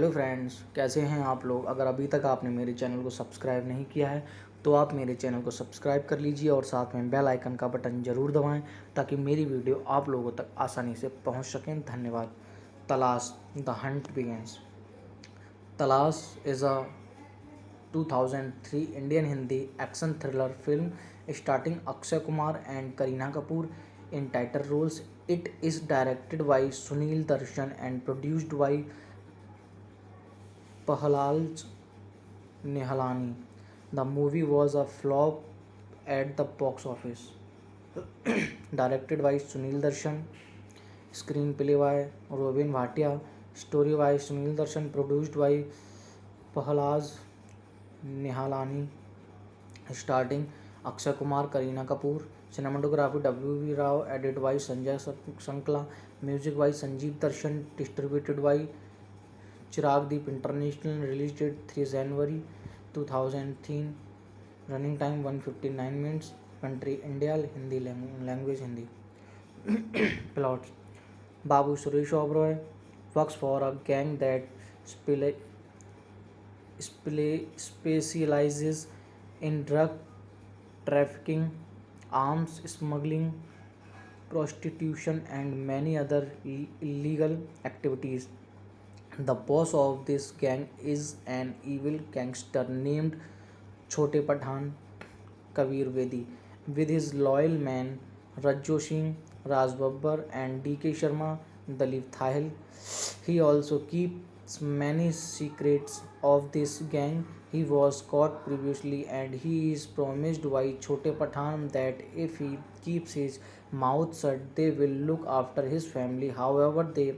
Hello friends, कैसे हैं आप लोग। अगर अभी तक आपने मेरे चैनल को सब्सक्राइब नहीं किया है तो आप मेरे चैनल को सब्सक्राइब कर लीजिए और साथ में बेल आइकन का बटन ज़रूर दबाएं ताकि मेरी वीडियो आप लोगों तक आसानी से पहुंच सकें। धन्यवाद। तलाश, द हंट बिगिंस। तलाश is a 2003 Indian Hindi action thriller film starring Akshay Kumar and Kareena Kapoor in title roles. It is directed by Sunil Darshan and produced by Prahalad Nihalani. The movie was a flop at the box office. Directed by Sunil Darshan, screenplay by Robin Bhatia, story by Sunil Darshan, produced by Prahalad Nihalani, starting Akshay Kumar, Kareena Kapoor, cinematography W.B. Rao, edited by Sanjay Sankla, music by Sanjeev Darshan, distributed by Chirag Deep International, release date 3 January 2003, running time 159 minutes, country India, Hindi language Hindi. Plot: Babu Suresh Oberoi works for a gang that specializes in drug trafficking, arms smuggling, prostitution, and many other illegal activities. The boss of this gang is an evil gangster named Chote Pathan Kabir Bedi, with his loyal men Rajjo Singh, Raj Babbar, and D.K. Sharma, Dalip Thahil. He also keeps many secrets of this gang. He was caught previously and he is promised by Chote Pathan that if he keeps his mouth shut, they will look after his family. However, they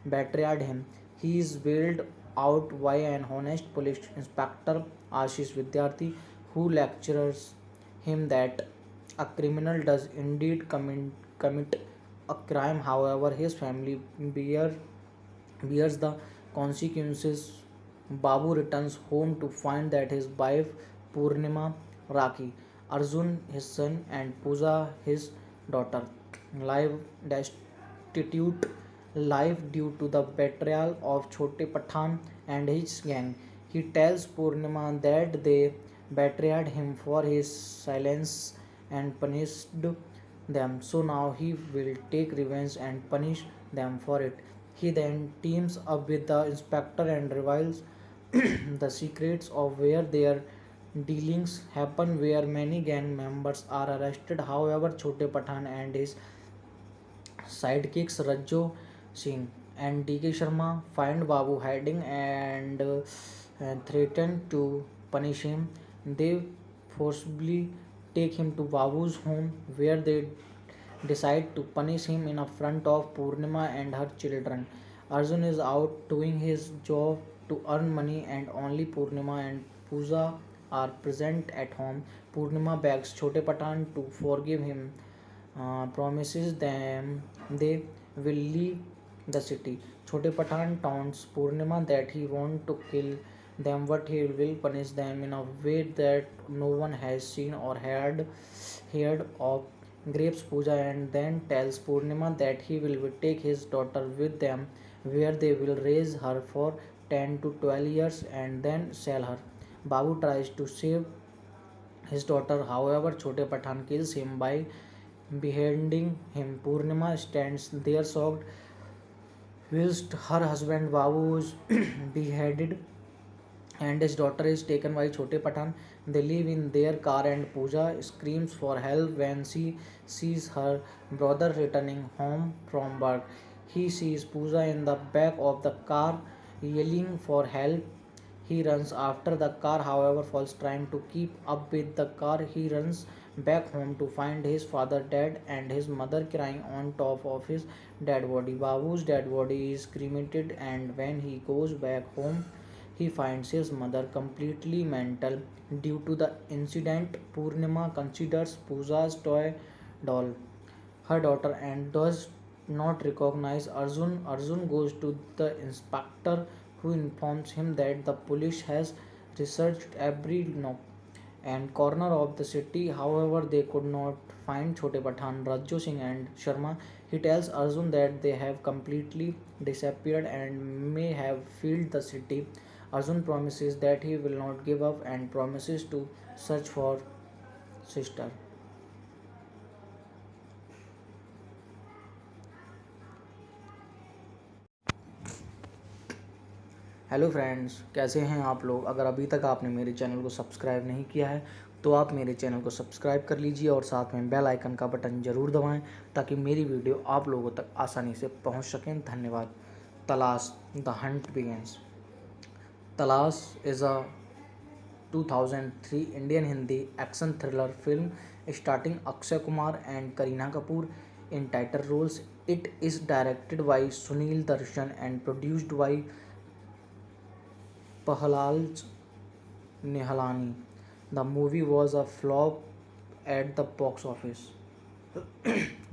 betrayed him. He is bailed out by an honest police inspector, Ashish Vidyarthi, who lectures him that a criminal does indeed commit a crime. However, his family bears the consequences. Babu returns home to find that his wife Purnima, Raki, Arjun his son, and Pooja his daughter live destitute life due to the betrayal of Chote Pathan and his gang. He tells Purnima that they betrayed him for his silence and punished them, so now he will take revenge and punish them for it. He then teams up with the inspector and reveals the secrets of where their dealings happen, where many gang members are arrested. However, Chote Pathan and his sidekicks Rajjo Singh and D.K. Sharma find Babu hiding and threaten to punish him. They forcibly take him to Babu's home where they decide to punish him in front of Purnima and her children. Arjun is out doing his job to earn money and only Purnima and Pooja are present at home. Purnima begs Chote Pathan to forgive him, promises them they will leave the city. Chote Pathan taunts Purnima that he wants to kill them but he will punish them in a way that no one has seen or heard of. Grapes Pooja and then tells Purnima that he will take his daughter with them where they will raise her for 10 to 12 years and then sell her. Babu tries to save his daughter, however, Chote Pathan kills him by beheading him. Purnima stands there shocked whilst her husband Babu is beheaded and his daughter is taken by Chote Pathan. They live in their car and Pooja screams for help when she sees her brother returning home from work. He sees Pooja in the back of the car yelling for help. He runs after the car, however, falls trying to keep up with the car. He runs back home to find his father dead and his mother crying on top of his dead body. Babu's dead body is cremated, and when he goes back home, he finds his mother completely mental due to the incident. Purnima considers Pooja's toy doll her daughter and does not recognize Arjun. Arjun goes to the inspector who informs him that the police has researched every nook and corner of the city. However, they could not find Chote Pathan, Rajjo Singh, and Sharma. He tells Arjun that they have completely disappeared and may have filled the city. Arjun promises that he will not give up and promises to search for sister. Hello friends, कैसे हैं आप लोग। अगर अभी तक आपने मेरे channel को सब्सक्राइब नहीं किया है तो आप मेरे चैनल को सब्सक्राइब कर लीजिए और साथ में बेल आइकन का बटन ज़रूर दबाएं ताकि मेरी वीडियो आप लोगों तक आसानी से पहुंच सकें। धन्यवाद। तलाश, द हंट बिगिंस। तलाश is a 2003 Indian Hindi action thriller film starring Akshay Kumar and Kareena Kapoor in title roles. It is directed by Sunil Darshan and produced by Prahalad Nihalani. The movie was a flop at the box office.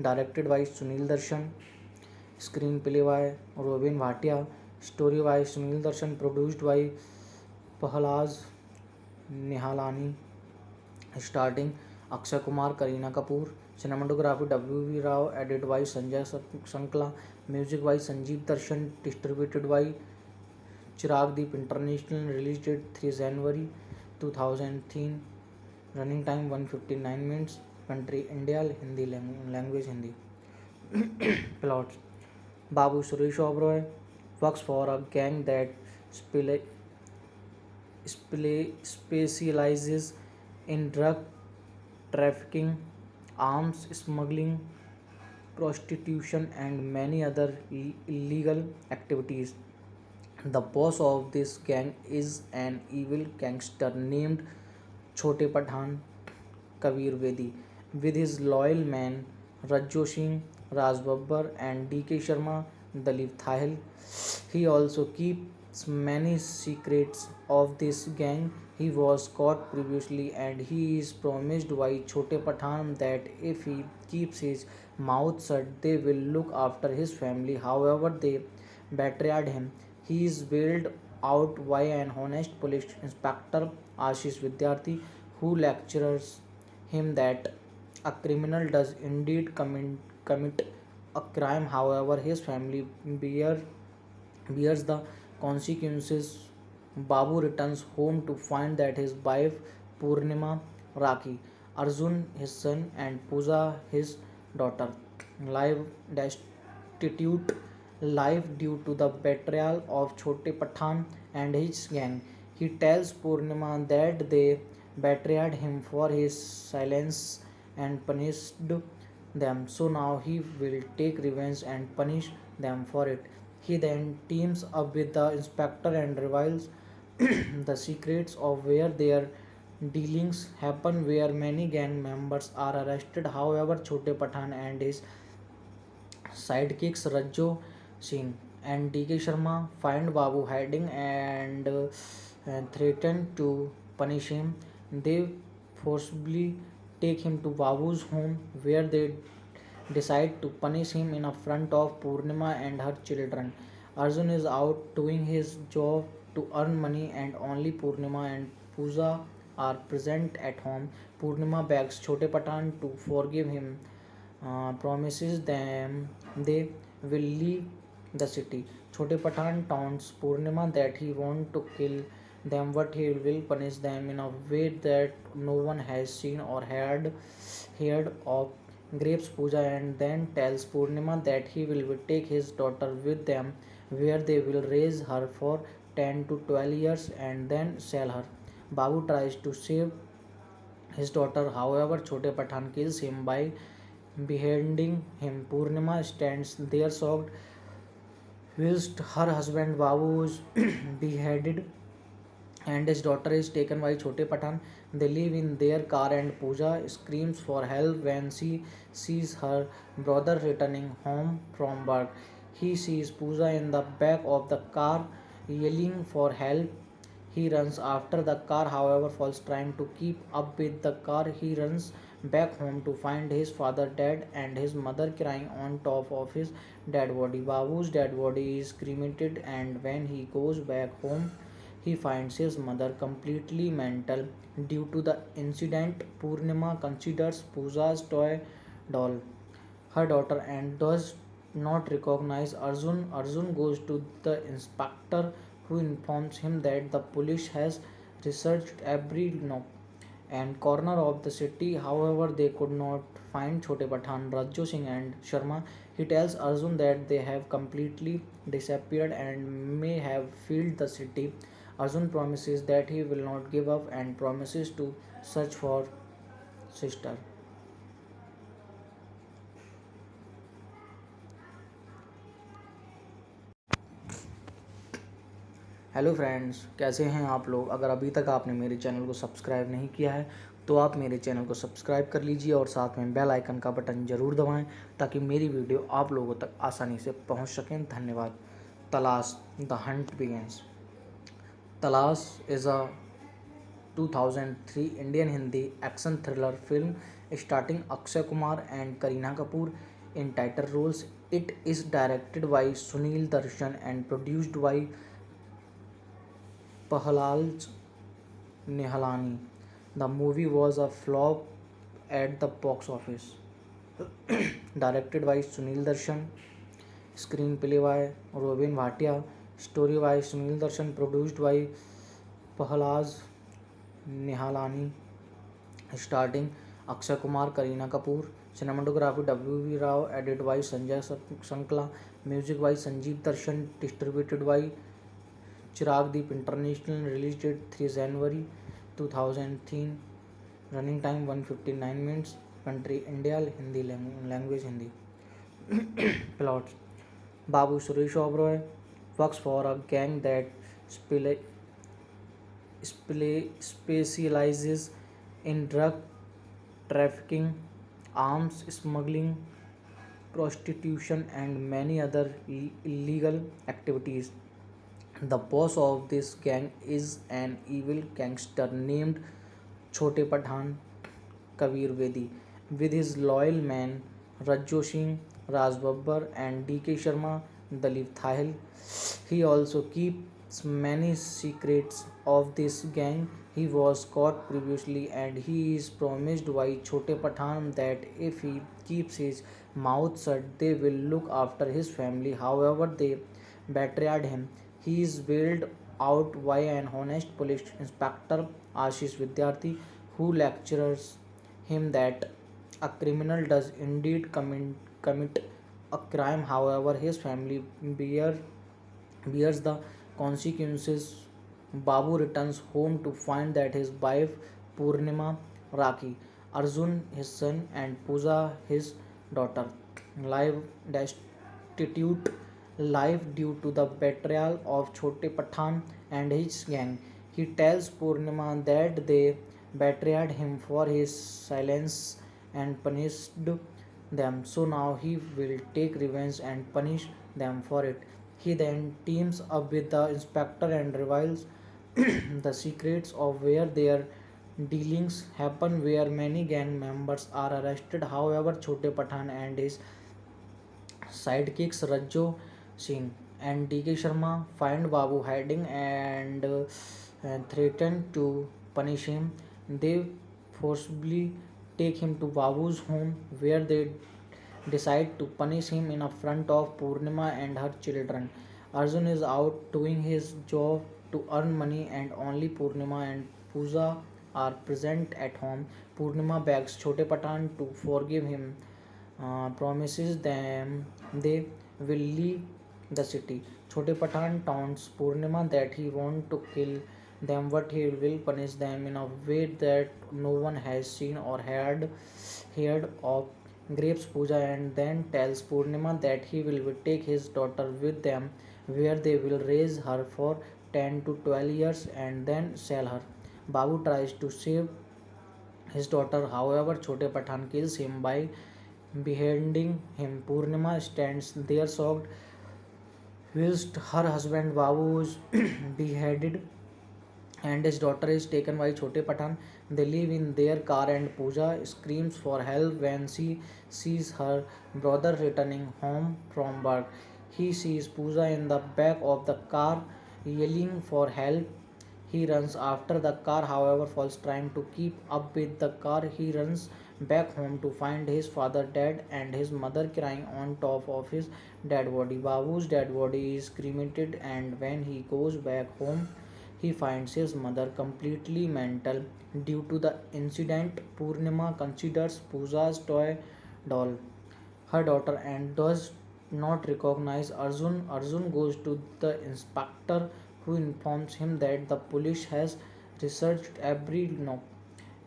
Directed by Sunil Darshan, screenplay by Robin Bhatia, story by Sunil Darshan, produced by Prahalad Nihalani, starting Akshay Kumar, Kareena Kapoor, cinematography W.V. Rao, edited by Sanjay Sankla, music by Sanjeev Darshan, distributed by Chirag Deep International, release date 3 January 2003, running time 159 minutes, country India, Hindi language Hindi. Plot: Babu Suresh Oberoi works for a gang that specializes in drug trafficking, arms smuggling, prostitution, and many other illegal activities. The boss of this gang is an evil gangster named Chote Pathan Kabir Bedi. With his loyal men Rajjo Singh, Raj Babbar, and D.K. Sharma, Dalip Thahil, he also keeps many secrets of this gang. He was caught previously and he is promised by Chote Pathan that if he keeps his mouth shut, they will look after his family. However, they betrayed him. He is bailed out by an honest police inspector, Ashish Vidyarthi, who lectures him that a criminal does indeed commit a crime. However, his family bears the consequences. Babu returns home to find that his wife Purnima, Raki, Arjun his son, and Pooja his daughter live destitute life due to the betrayal of Chote Pathan and his gang. He tells Purnima that they betrayed him for his silence and punished them, so now he will take revenge and punish them for it. He then teams up with the inspector and reveals the secrets of where their dealings happen, where many gang members are arrested. However, Chote Pathan and his sidekicks Rajjo Singh and D.K. Sharma find Babu hiding and threaten to punish him. They forcibly take him to Babu's home where they decide to punish him in front of Purnima and her children. Arjun is out doing his job to earn money and only Purnima and Pooja are present at home. Purnima begs Chote Pathan to forgive him, promises them they will leave the city. Chote Pathan taunts Purnima that he wants to kill them but he will punish them in a way that no one has seen or heard of. Grapes Pooja and then tells Purnima that he will take his daughter with them where they will raise her for 10 to 12 years and then sell her. Babu tries to save his daughter, however, Chote Pathan kills him by beheading him. Purnima stands there shocked whilst her husband Babu is beheaded and his daughter is taken by Chote Pathan. They live in their car and Pooja screams for help when she sees her brother returning home from work. He sees Pooja in the back of the car yelling for help. He runs after the car, however, falls trying to keep up with the car. He runs back home to find his father dead and his mother crying on top of his dead body. Babu's dead body is cremated, and when he goes back home, he finds his mother completely mental due to the incident. Purnima considers Pooja's toy doll her daughter and does not recognize Arjun. Arjun goes to the inspector who informs him that the police has researched every nook and corner of the city. However, they could not find Chote Pathan, Rajjo Singh and Sharma. He tells Arjun that they have completely disappeared and may have fled the city. Arjun promises that he will not give up and promises to search for sister. Hello friends, कैसे हैं आप लोग। अगर अभी तक आपने मेरे channel को सब्सक्राइब नहीं किया है तो आप मेरे चैनल को सब्सक्राइब कर लीजिए और साथ में बेल आइकन का बटन ज़रूर दबाएं ताकि मेरी वीडियो आप लोगों तक आसानी से पहुंच सकें। धन्यवाद। तलाश द हंट बिगिंस। तलाश is a 2003 Indian Hindi action thriller film starting Akshay Kumar and Kareena Kapoor in title roles. It is directed by Sunil Darshan and produced by Pahalaj Nihalani. The movie was a flop at the box office. Directed by Sunil Darshan, screenplay by Robin Bhatia, story by Sunil Darshan, produced by Pahalaj Nihalani, starting Akshay Kumar, Kareena Kapoor, cinematography W.V. Rao, edited by Sanjay Sankla, music by Sanjeev Darshan, distributed by Chirag Deep International, release date 3 January 2003, running time 159 minutes, country India, Hindi language Hindi. Plot: Babu Suresh Oberoi works for a gang that specializes in drug trafficking, arms smuggling, prostitution, and many other illegal activities. The boss of this gang is an evil gangster named Chote Pathan Kabir Bedi. With his loyal men Rajjo Singh, Raj Babbar, and D.K. Sharma, Dalip Thahil, he also keeps many secrets of this gang. He was caught previously and he is promised by Chote Pathan that if he keeps his mouth shut, they will look after his family. However, they betrayed him. He is bailed out by an honest police inspector, Ashish Vidyarthi, who lectures him that a criminal does indeed commit a crime. However, his family bears the consequences. Babu returns home to find that his wife Purnima, Raki, Arjun his son, and Pooja his daughter live destitute life due to the betrayal of Chote Pathan and his gang. He tells Purnima that they betrayed him for his silence and punished them. So now he will take revenge and punish them for it. He then teams up with the inspector and reveals the secrets of where their dealings happen, where many gang members are arrested. However, Chote Pathan and his sidekicks Rajjo Singh and D.K. Sharma find Babu hiding and threaten to punish him. They forcibly take him to Babu's home where they decide to punish him in front of Purnima and her children. Arjun is out doing his job to earn money and only Purnima and Pooja are present at home. Purnima begs Chote Pathan to forgive him, promises them they will leave the city. Chote Pathan taunts Purnima that he wants to kill them but he will punish them in a way that no one has seen or heard of. Grapes Pooja and then tells Purnima that he will take his daughter with them where they will raise her for 10 to 12 years and then sell her. Babu tries to save his daughter, however, Chote Pathan kills him by beheading him. Purnima stands there shocked whilst her husband Babu is beheaded and his daughter is taken by Chote Pathan. They live in their car and Pooja screams for help when she sees her brother returning home from work. He sees Pooja in the back of the car yelling for help. He runs after the car, however, falls trying to keep up with the car. He runs back home to find his father dead and his mother crying on top of his dead body. Babu's dead body is cremated, and when he goes back home, he finds his mother completely mental due to the incident. Purnima considers Pooja's toy doll her daughter and does not recognize Arjun. Arjun goes to the inspector who informs him that the police has researched every nook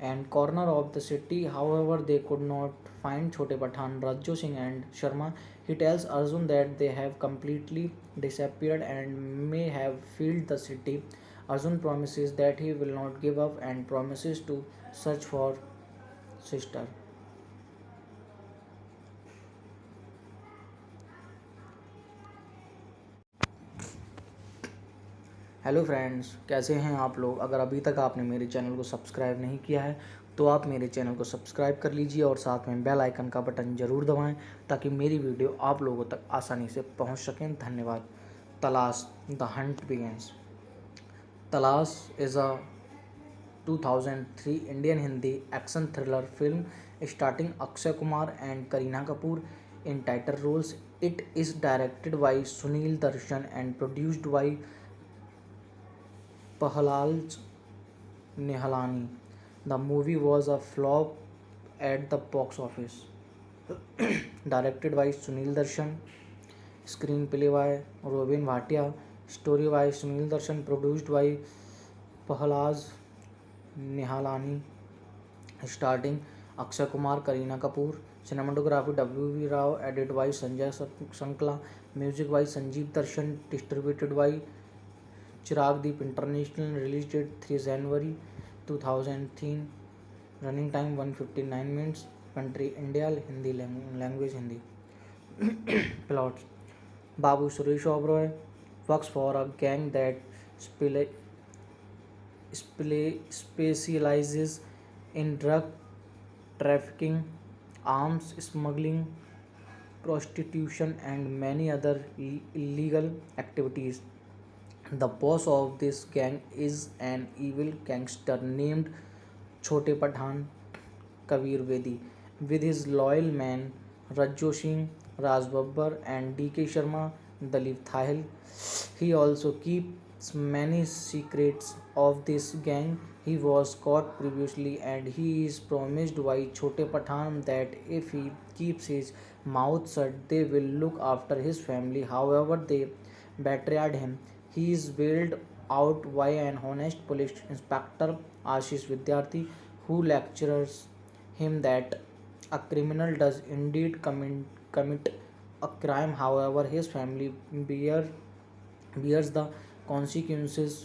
and corner of the city. However, they could not find Chote Pathan, Rajjo Singh and Sharma. He tells Arjun that they have completely disappeared and may have fled the city. Arjun promises that he will not give up and promises to search for sister. Hello friends, कैसे हैं आप लोग। अगर अभी तक आपने मेरे channel को सब्सक्राइब नहीं किया है तो आप मेरे चैनल को सब्सक्राइब कर लीजिए और साथ में बेल आइकन का बटन ज़रूर दबाएं ताकि मेरी वीडियो आप लोगों तक आसानी से पहुंच सकें। धन्यवाद। तलाश, द हंट बिगिंस। तलाश is a 2003 Indian Hindi action thriller film starring Akshay Kumar and Kareena Kapoor in title roles. It is directed by Sunil Darshan and produced by Pahlaj Nihalani. The movie was a flop at the box office. Directed by Sunil Darshan, screenplay by Robin Bhatia, story by Sunil Darshan, produced by Pahlaj Nihalani, starting Akshay Kumar, Kareena Kapoor, cinematography W.V. Rao, edited by Sanjay Sankla, music by Sanjeev Darshan, distributed by Chirag Deep International, release date 3 January 2003, running time 159 minutes, country India, Hindi language Hindi. Plot: Babu Suresh Oberoi works for a gang that specializes in drug trafficking, arms smuggling, prostitution, and many other illegal activities. The boss of this gang is an evil gangster named Chote Pathan Kabir Vedi. With his loyal men Rajjo Singh, Raj Babbar, and D.K. Sharma, Dalip Thahil, he also keeps many secrets of this gang. He was caught previously and he is promised by Chote Pathan that if he keeps his mouth shut, they will look after his family. However, they betrayed him. He is bailed out by an honest police inspector, Ashish Vidyarthi, who lectures him that a criminal does indeed commit a crime. However, his family bears the consequences.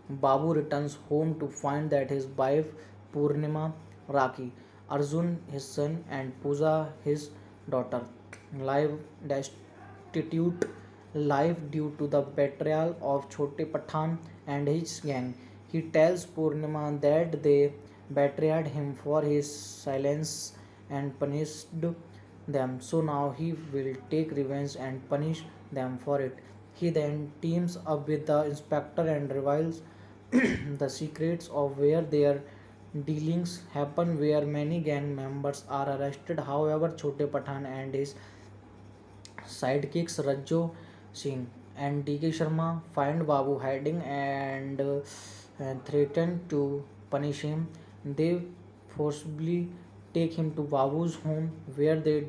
Babu returns home to find that his wife Purnima, Raki, Arjun his son, and Pooja his daughter live destitute life due to the betrayal of Chote Pathan and his gang. He tells Purnima that they betrayed him for his silence and punished them. So now he will take revenge and punish them for it. He then teams up with the inspector and reveals the secrets of where their dealings happen, where many gang members are arrested. However, Chote Pathan and his sidekicks Rajjo Singh and D.K. Sharma find Babu hiding and threaten to punish him. They forcibly take him to Babu's home where they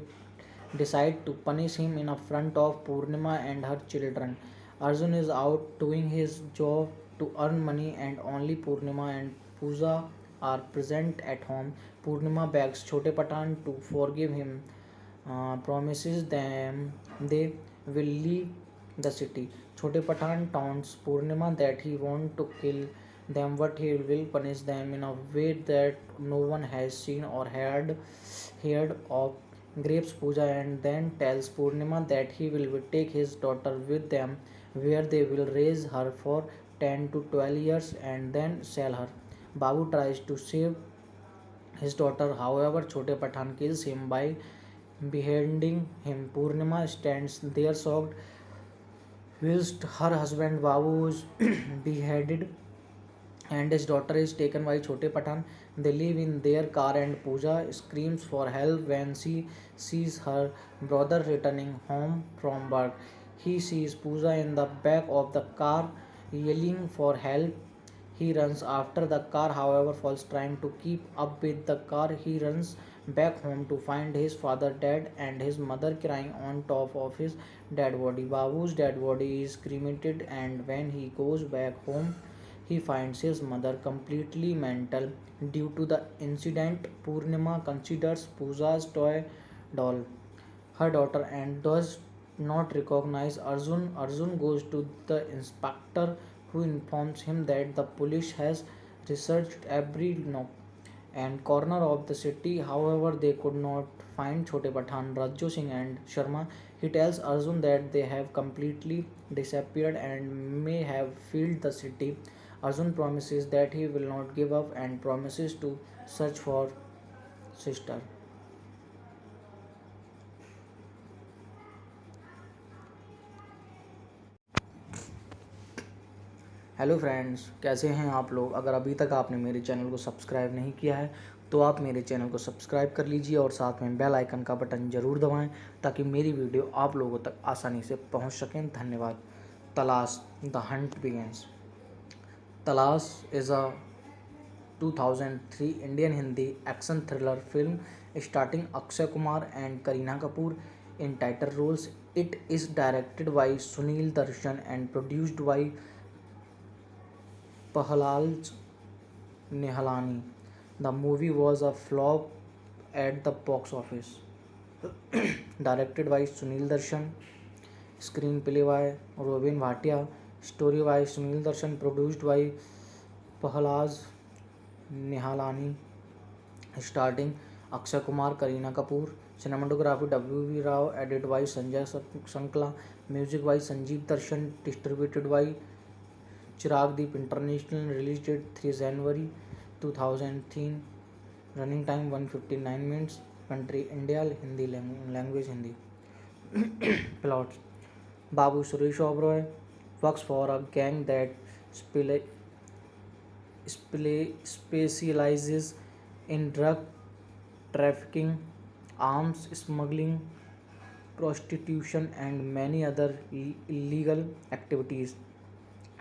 decide to punish him in front of Purnima and her children. Arjun is out doing his job to earn money and only Purnima and Pooja are present at home. Purnima begs Chote Pathan to forgive him, promises them they will leave the city. Chote Pathan taunts Purnima that he wants to kill them but he will punish them in a way that no one has seen or heard of. Grapes Pooja and then tells Purnima that he will take his daughter with them where they will raise her for 10 to 12 years and then sell her. Babu tries to save his daughter, however, Chote Pathan kills him by beheading him. Purnima stands there shocked whilst her husband Babu is beheaded. and his daughter is taken by Chote Pathan. They live in their car and Pooja screams for help when she sees her brother returning home from work. He sees Pooja in the back of the car yelling for help. He runs after the car, however, falls trying to keep up with the car. He runs back home to find his father dead and his mother crying on top of his dead body. Babu's dead body is cremated, and when he goes back home, he finds his mother completely mental due to the incident. Purnima considers Pooja's toy doll her daughter and does not recognize Arjun. Arjun goes to the inspector who informs him that the police has researched every nook and corner of the city. However, they could not find Chote Pathan, Rajjo Singh and Sharma. He tells Arjun that they have completely disappeared and may have filled the city. Arjun promises that he will not give up and promises to search for sister. Hello friends, कैसे हैं आप लोग। अगर अभी तक आपने मेरे channel को सब्सक्राइब नहीं किया है तो आप मेरे चैनल को सब्सक्राइब कर लीजिए और साथ में बेल आइकन का बटन ज़रूर दबाएं ताकि मेरी वीडियो आप लोगों तक आसानी से पहुंच सकें। धन्यवाद। तलाश, द हंट बिगिंस। तलाश is a 2003 Indian Hindi action thriller film starring Akshay Kumar and Kareena Kapoor in title roles. It is directed by Sunil Darshan and produced by Prahalad Nihalani. The movie was a flop at the box office. Directed by Sunil Darshan, screenplay by Robin Bhatia, story by Sunil Darshan, produced by Prahalad Nihalani, starting Akshay Kumar, Kareena Kapoor. Cinematography W.B. Rao, edited by Sanjay Sankla, music by Sanjeev Darshan, distributed by Chiragdeep International, release date 3 January 2003, running time 159 minutes, country India, Hindi language Hindi. Plot: Babu Suresh Oberoi works for a gang that specializes in drug trafficking, arms smuggling, prostitution, and many other illegal activities.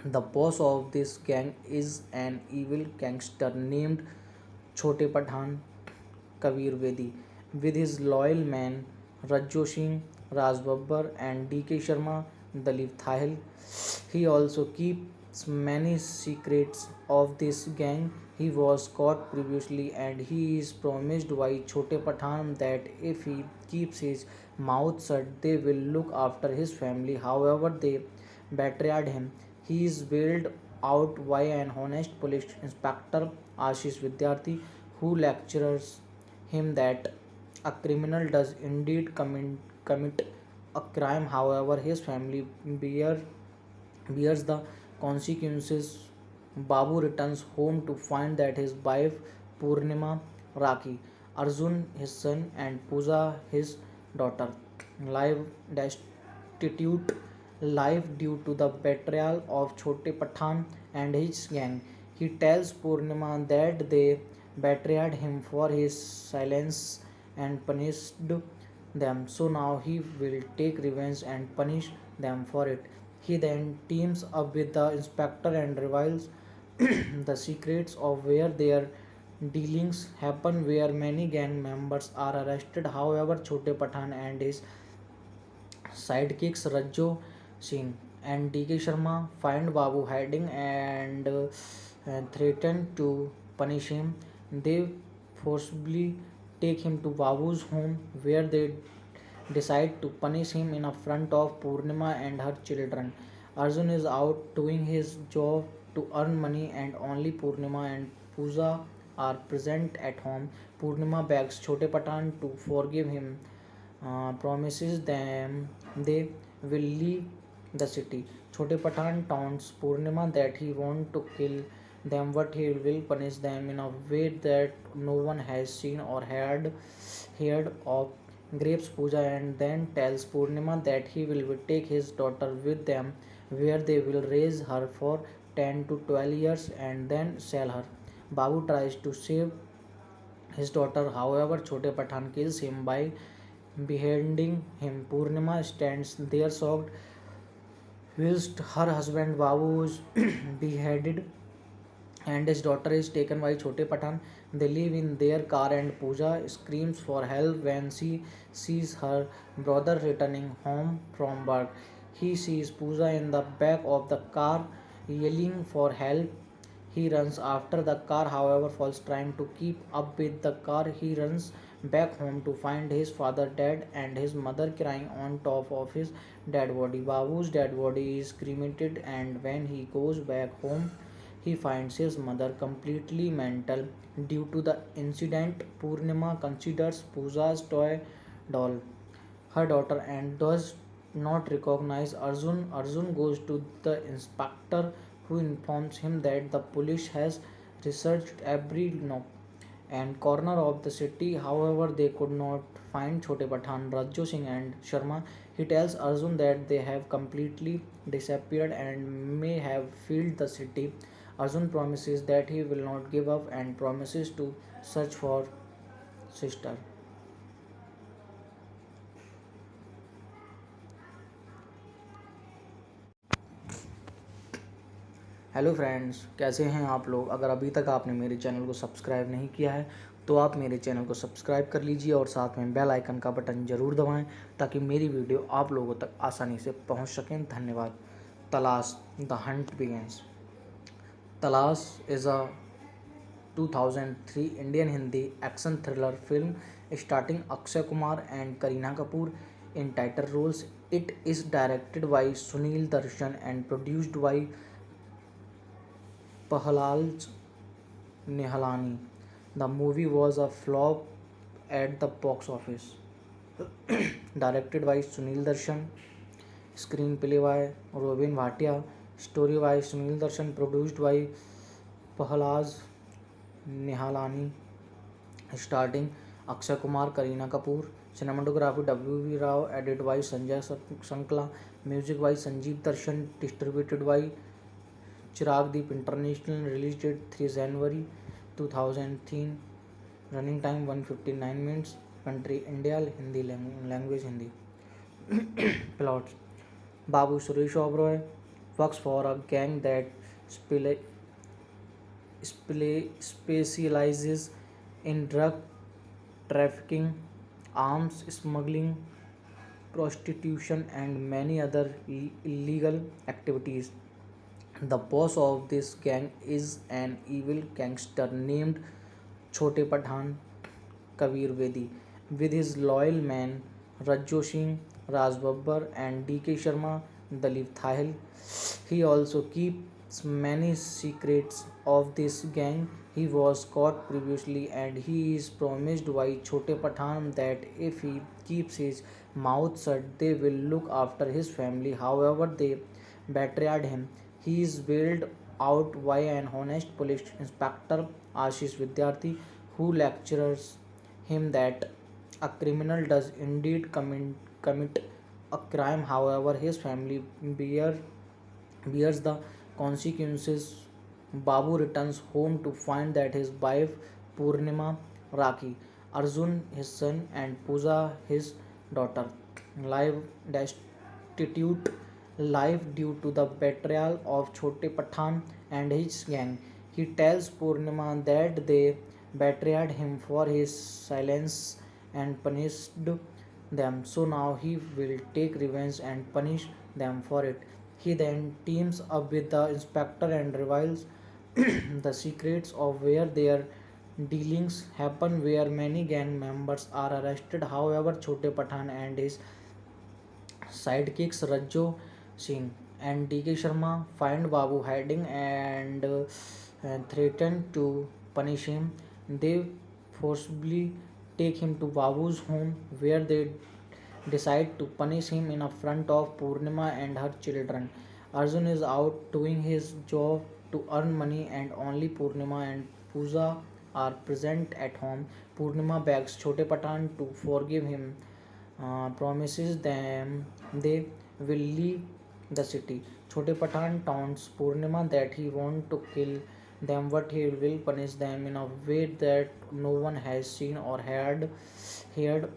The boss of this gang is an evil gangster named Chote Pathan Kabir Bedi, with his loyal men Rajjo Singh, Raj Babbar, and D.K. Sharma, Dalip Thahil. He also keeps many secrets of this gang. He was caught previously and he is promised by Chote Pathan that if he keeps his mouth shut, they will look after his family. However, they betrayed him. He is bailed out by an honest police inspector, Ashish Vidyarthi, who lectures him that a criminal does indeed commit a crime. However, his family bears the consequences. Babu returns home to find that his wife Purnima, Raki, Arjun his son, and Pooja his daughter live destitute life due to the betrayal of Chote Pathan and his gang. He tells Purnima that they betrayed him for his silence and punished them, so now he will take revenge and punish them for it. He then teams up with the inspector and reveals the secrets of where their dealings happen, where many gang members are arrested. However, Chote Pathan and his sidekicks Rajjo Singh and D.K. Sharma find Babu hiding and threaten to punish him. They forcibly take him to Babu's home where they decide to punish him in front of Purnima and her children. Arjun is out doing his job to earn money and only Purnima and Pooja are present at home. Purnima begs Chote Pathan to forgive him, promises them they will leave the city. Chote Pathan taunts Purnima that he wants to kill them but he will punish them in a way that no one has seen or heard of. Grapes Pooja and then tells Purnima that he will take his daughter with them where they will raise her for 10 to 12 years and then sell her. Babu tries to save his daughter, however, Chote Pathan kills him by beheading him. Purnima stands there shocked, whilst her husband Babu is beheaded and his daughter is taken by Chote Pathan. They live in their car and Pooja screams for help when she sees her brother returning home from work. He sees Pooja in the back of the car yelling for help. He runs after the car, however, falls trying to keep up with the car. He runs back home to find his father dead and his mother crying on top of his dead body. Babu's dead body is cremated, and when he goes back home, he finds his mother completely mental due to the incident. Purnima considers Pooja's toy doll her daughter and does not recognize Arjun. Arjun goes to the inspector who informs him that the police has researched every nook and corner of the city. However, they could not find Chote Pathan, Rajjo Singh and Sharma. He tells Arjun that they have completely disappeared and may have filled the city. Arjun promises that he will not give up and promises to search for sister. Hello friends, कैसे हैं आप लोग। अगर अभी तक आपने मेरे channel को सब्सक्राइब नहीं किया है तो आप मेरे चैनल को सब्सक्राइब कर लीजिए और साथ में बेल आइकन का बटन ज़रूर दबाएं ताकि मेरी वीडियो आप लोगों तक आसानी से पहुंच सकें। धन्यवाद। तलाश, द हंट बिगिंस। तलाश is a 2003 Indian Hindi action thriller film starring Akshay Kumar and Kareena Kapoor in title roles. It is directed by Sunil Darshan and produced by Prahalad Nihalani. The movie was a flop at the box office. Directed by Sunil Darshan, screenplay by Robin Bhatia, story by Sunil Darshan, produced by Prahalad Nihalani, starting Akshay Kumar, Kareena Kapoor. Cinematography W.V. Rao, edited by Sanjay Sankla, music by Sanjeev Darshan, distributed by Chirag Deep International, release date 3 January 2003, running time 159 minutes, country India, Hindi language Hindi. Plot: Babu Suresh Oberoi works for a gang that specializes in drug trafficking, arms smuggling, prostitution, and many other illegal activities. The boss of this gang is an evil gangster named Chote Pathan Kabir Bedi. With his loyal men Rajjo Singh, Raj Babbar, and D.K. Sharma, Dalip Thahil, he also keeps many secrets of this gang. He was caught previously and he is promised by Chote Pathan that if he keeps his mouth shut, they will look after his family. However, they betrayed him. He is bailed out by an honest police inspector, Ashish Vidyarthi, who lectures him that a criminal does indeed commit a crime. However, his family bears the consequences. Babu returns home to find that his wife Purnima, Raki, Arjun his son, and Pooja his daughter live destitute life due to the betrayal of Chote Pathan and his gang. He tells Purnima that they betrayed him for his silence and punished them, so now he will take revenge and punish them for it. He then teams up with the inspector and reveals the secrets of where their dealings happen, where many gang members are arrested. However, Chote Pathan and his sidekicks Rajjo Singh and D.K. Sharma find Babu hiding and threaten to punish him. They forcibly take him to Babu's home where they decide to punish him in front of Purnima and her children. Arjun is out doing his job to earn money and only Purnima and Pooja are present at home. Purnima begs Chote Pathan to forgive him, promises them they will leave the city. Chote Pathan taunts Purnima that he wants to kill them, but he will punish them in a way that no one has seen or heard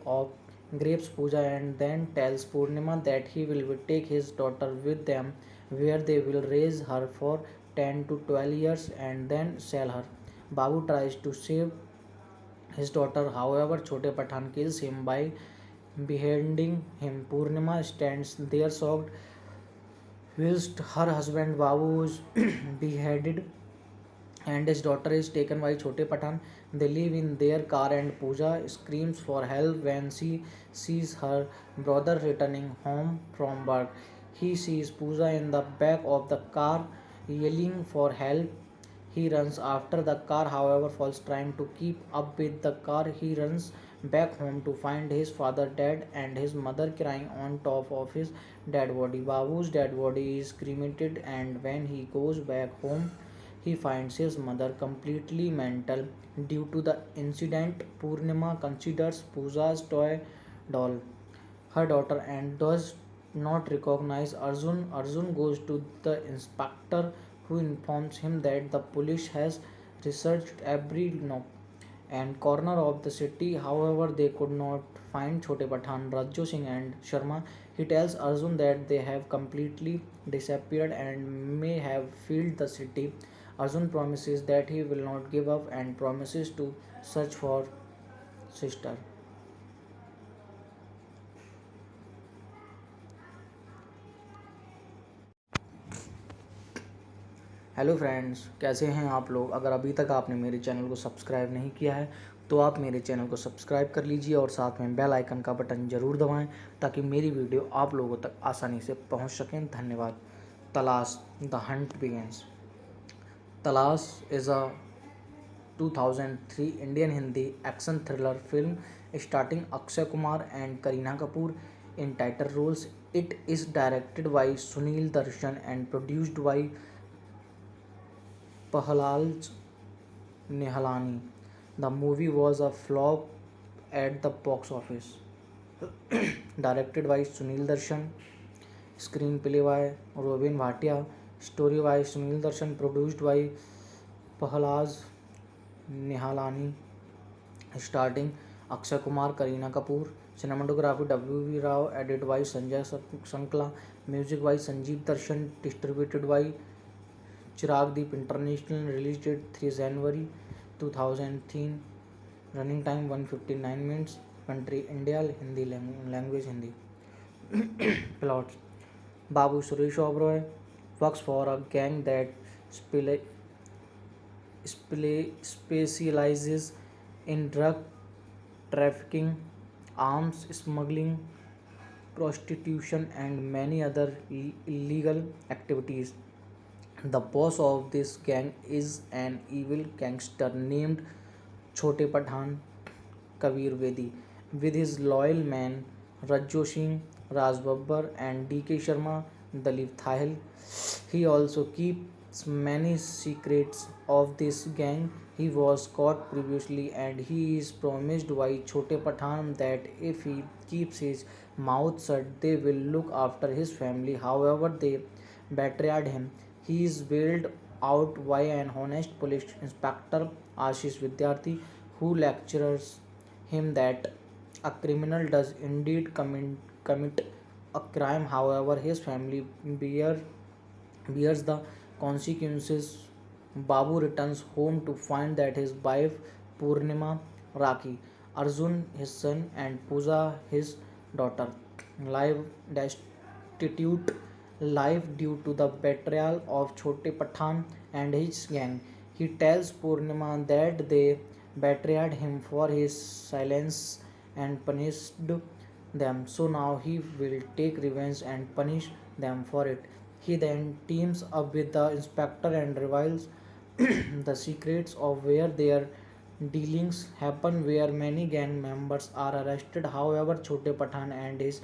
of. Grapes Puja and then tells Purnima that he will take his daughter with them, where they will raise her for 10 to 12 years and then sell her. Babu tries to save his daughter, however, Chote Pathan kills him by beheading him. Purnima stands there shocked, whilst her husband Babu is beheaded and his daughter is taken by Chote Pathan. They live in their car and Pooja screams for help when she sees her brother returning home from work. He sees Pooja in the back of the car yelling for help. He runs after the car, however, falls trying to keep up with the car. He runs back home to find his father dead and his mother crying on top of his dead body. Babu's dead body is cremated, and when he goes back home, he finds his mother completely mental due to the incident. Purnima considers Pooja's toy doll her daughter and does not recognize Arjun. Arjun goes to the inspector who informs him that the police has researched every nook and corner of the city. However, they could not find Chote Pathan, Rajjo Singh and Sharma. He tells Arjun that they have completely disappeared and may have fled the city. Arjun promises that he will not give up and promises to search for sister. Hello friends, कैसे हैं आप लोग। अगर अभी तक आपने मेरे channel को सब्सक्राइब नहीं किया है तो आप मेरे चैनल को सब्सक्राइब कर लीजिए और साथ में बेल आइकन का बटन ज़रूर दबाएं ताकि मेरी वीडियो आप लोगों तक आसानी से पहुंच सकें। धन्यवाद। तलाश द हंट बिगिंस। तलाश is a 2003 Indian Hindi action thriller film starring Akshay Kumar and Kareena Kapoor in title roles. It is directed by Sunil Darshan and produced by Prahalad Nihalani. The movie was a flop at the box office. Directed by Sunil Darshan, screenplay by Robin Bhatia, story by Sunil Darshan, produced by Prahalad Nihalani, starting Akshay Kumar, Kareena Kapoor, cinematography W.V. Rao, edited by Sanjay Sankla, music by Sanjeev Darshan, distributed by Chirag Deep International, release date 3 January 2003, running time 159 minutes, country India, Hindi language Hindi. Plot: Babu Suresh Oberoi works for a gang that specializes in drug trafficking, arms smuggling, prostitution, and many other illegal activities. The boss of this gang is an evil gangster named Chote Pathan Kabir Vedi, with his loyal men Rajjo Singh, Raj Babbar, and D.K. Sharma, Dalip Thahil. He also keeps many secrets of this gang. He was caught previously and he is promised by Chote Pathan that if he keeps his mouth shut, they will look after his family. However, they betrayed him. He is bailed out by an honest police inspector, Ashish Vidyarthi, who lectures him that a criminal does indeed commit a crime. However, his family bears the consequences. Babu returns home to find that his wife Purnima, Raki, Arjun his son, and Pooja his daughter live destitute life due to the betrayal of Chote Pathan and his gang. He tells Purnima that they betrayed him for his silence and punished them, so now he will take revenge and punish them for it. He then teams up with the inspector and reveals the secrets of where their dealings happen, where many gang members are arrested. However, Chote Pathan and his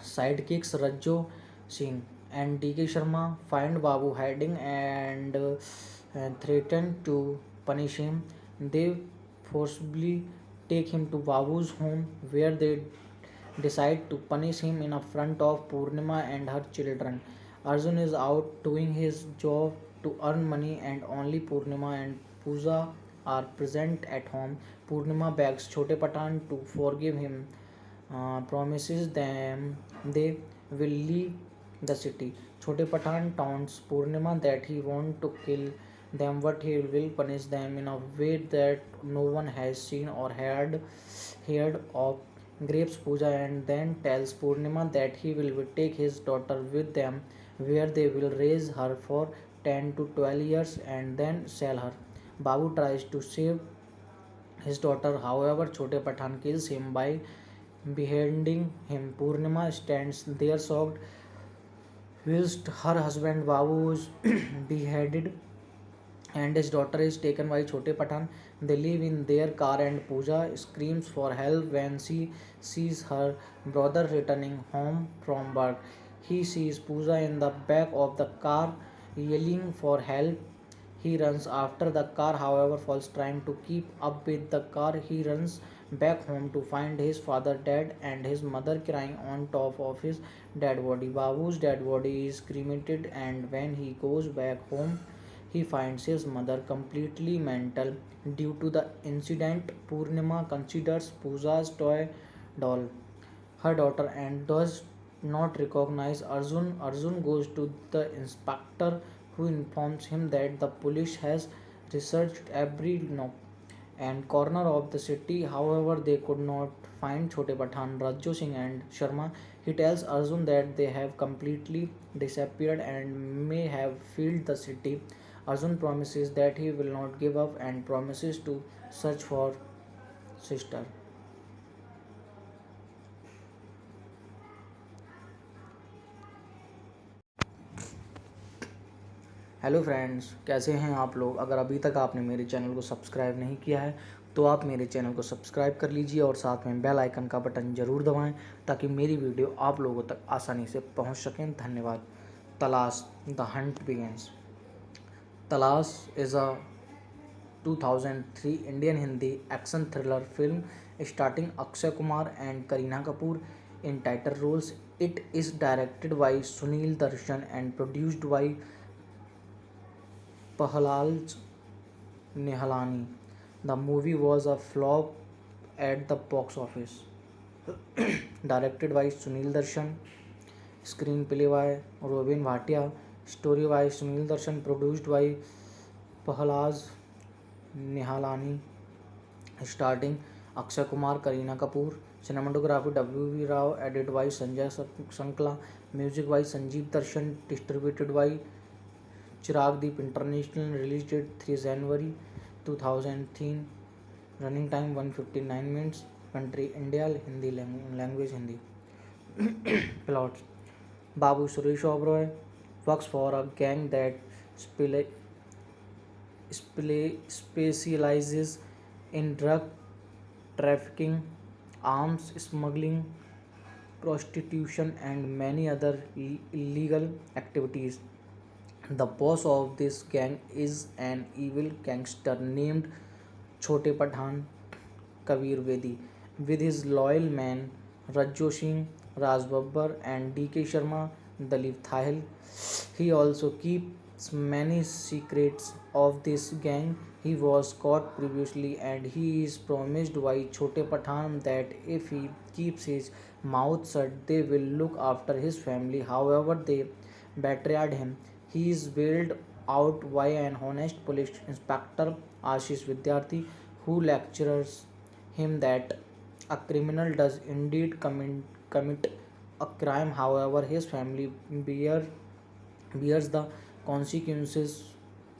sidekicks Rajjo Singh and D.K. Sharma find Babu hiding and threaten to punish him. They forcibly take him to Babu's home, where they decide to punish him in front of Purnima and her children. Arjun is out doing his job to earn money, and only Purnima and Pooja are present at home. Purnima begs Chote Patan to forgive him, promises them they will leave the city. Chote Patan taunts Purnima that he wants to kill them, but he will punish them in a way that no one has seen or heard of. Grapes Puja and then tells Purnima that he will take his daughter with them, where they will raise her for 10 to 12 years and then sell her. Babu tries to save his daughter, however, Chote Pathan kills him by beheading him. Purnima stands there shocked, whilst her husband Babu is beheaded and his daughter is taken by Chote Pathan. They live in their car and Pooja screams for help when she sees her brother returning home from work. He sees Pooja in the back of the car yelling for help. He runs after the car, however, falls trying to keep up with the car. He runs back home to find his father dead and his mother crying on top of his dead body. Babu's dead body is cremated, and when he goes back home, he finds his mother completely mental due to the incident. Purnima considers Pooja's toy doll her daughter and does not recognize Arjun. Arjun goes to the inspector, who informs him that the police has researched every nook and corner of the city. However, they could not find Chote Pathan, Rajjo Singh, and Sharma. He tells Arjun that they have completely disappeared and may have fled the city. Arjun promises that he will not give up and promises to search for sister. Hello friends, कैसे हैं आप लोग। अगर अभी तक आपने मेरे channel को सब्सक्राइब नहीं किया है तो आप मेरे चैनल को सब्सक्राइब कर लीजिए और साथ में बेल आइकन का बटन ज़रूर दबाएं ताकि मेरी वीडियो आप लोगों तक आसानी से पहुंच सकें। धन्यवाद। तलाश, द हंट बिगिंस। तलाश is a 2003 Indian Hindi action thriller film starring Akshay Kumar and Kareena Kapoor in title roles. It is directed by Sunil Darshan and produced by Pahlaj Nihalani. The movie was a flop at the box office. Directed by Sunil Darshan, screenplay by Robin Bhatia, story by Sunil Darshan, produced by Pahlaj Nihalani, starting Akshay Kumar, Kareena Kapoor, cinematography W.V. Rao, edited by Sanjay Sankla, music by Sanjeev Darshan, distributed by Chirag Deep International, release date 3 January 2003, running time 159 minutes, country India, Hindi language Hindi. Plot: Babu Suresh Oberoi works for a gang that specializes in drug trafficking, arms smuggling, prostitution, and many other illegal activities. The boss of this gang is an evil gangster named Chote Pathan Kabir Vedi, with his loyal men Rajjo Singh, Raj Babbar, and D.K. Sharma, Dalip Thahil. He also keeps many secrets of this gang. He was caught previously and he is promised by Chote Pathan that if he keeps his mouth shut, they will look after his family. However, they betrayed him. He is bailed out by an honest police inspector, Ashish Vidyarthi, who lectures him that a criminal does indeed commit a crime. However, his family bears the consequences.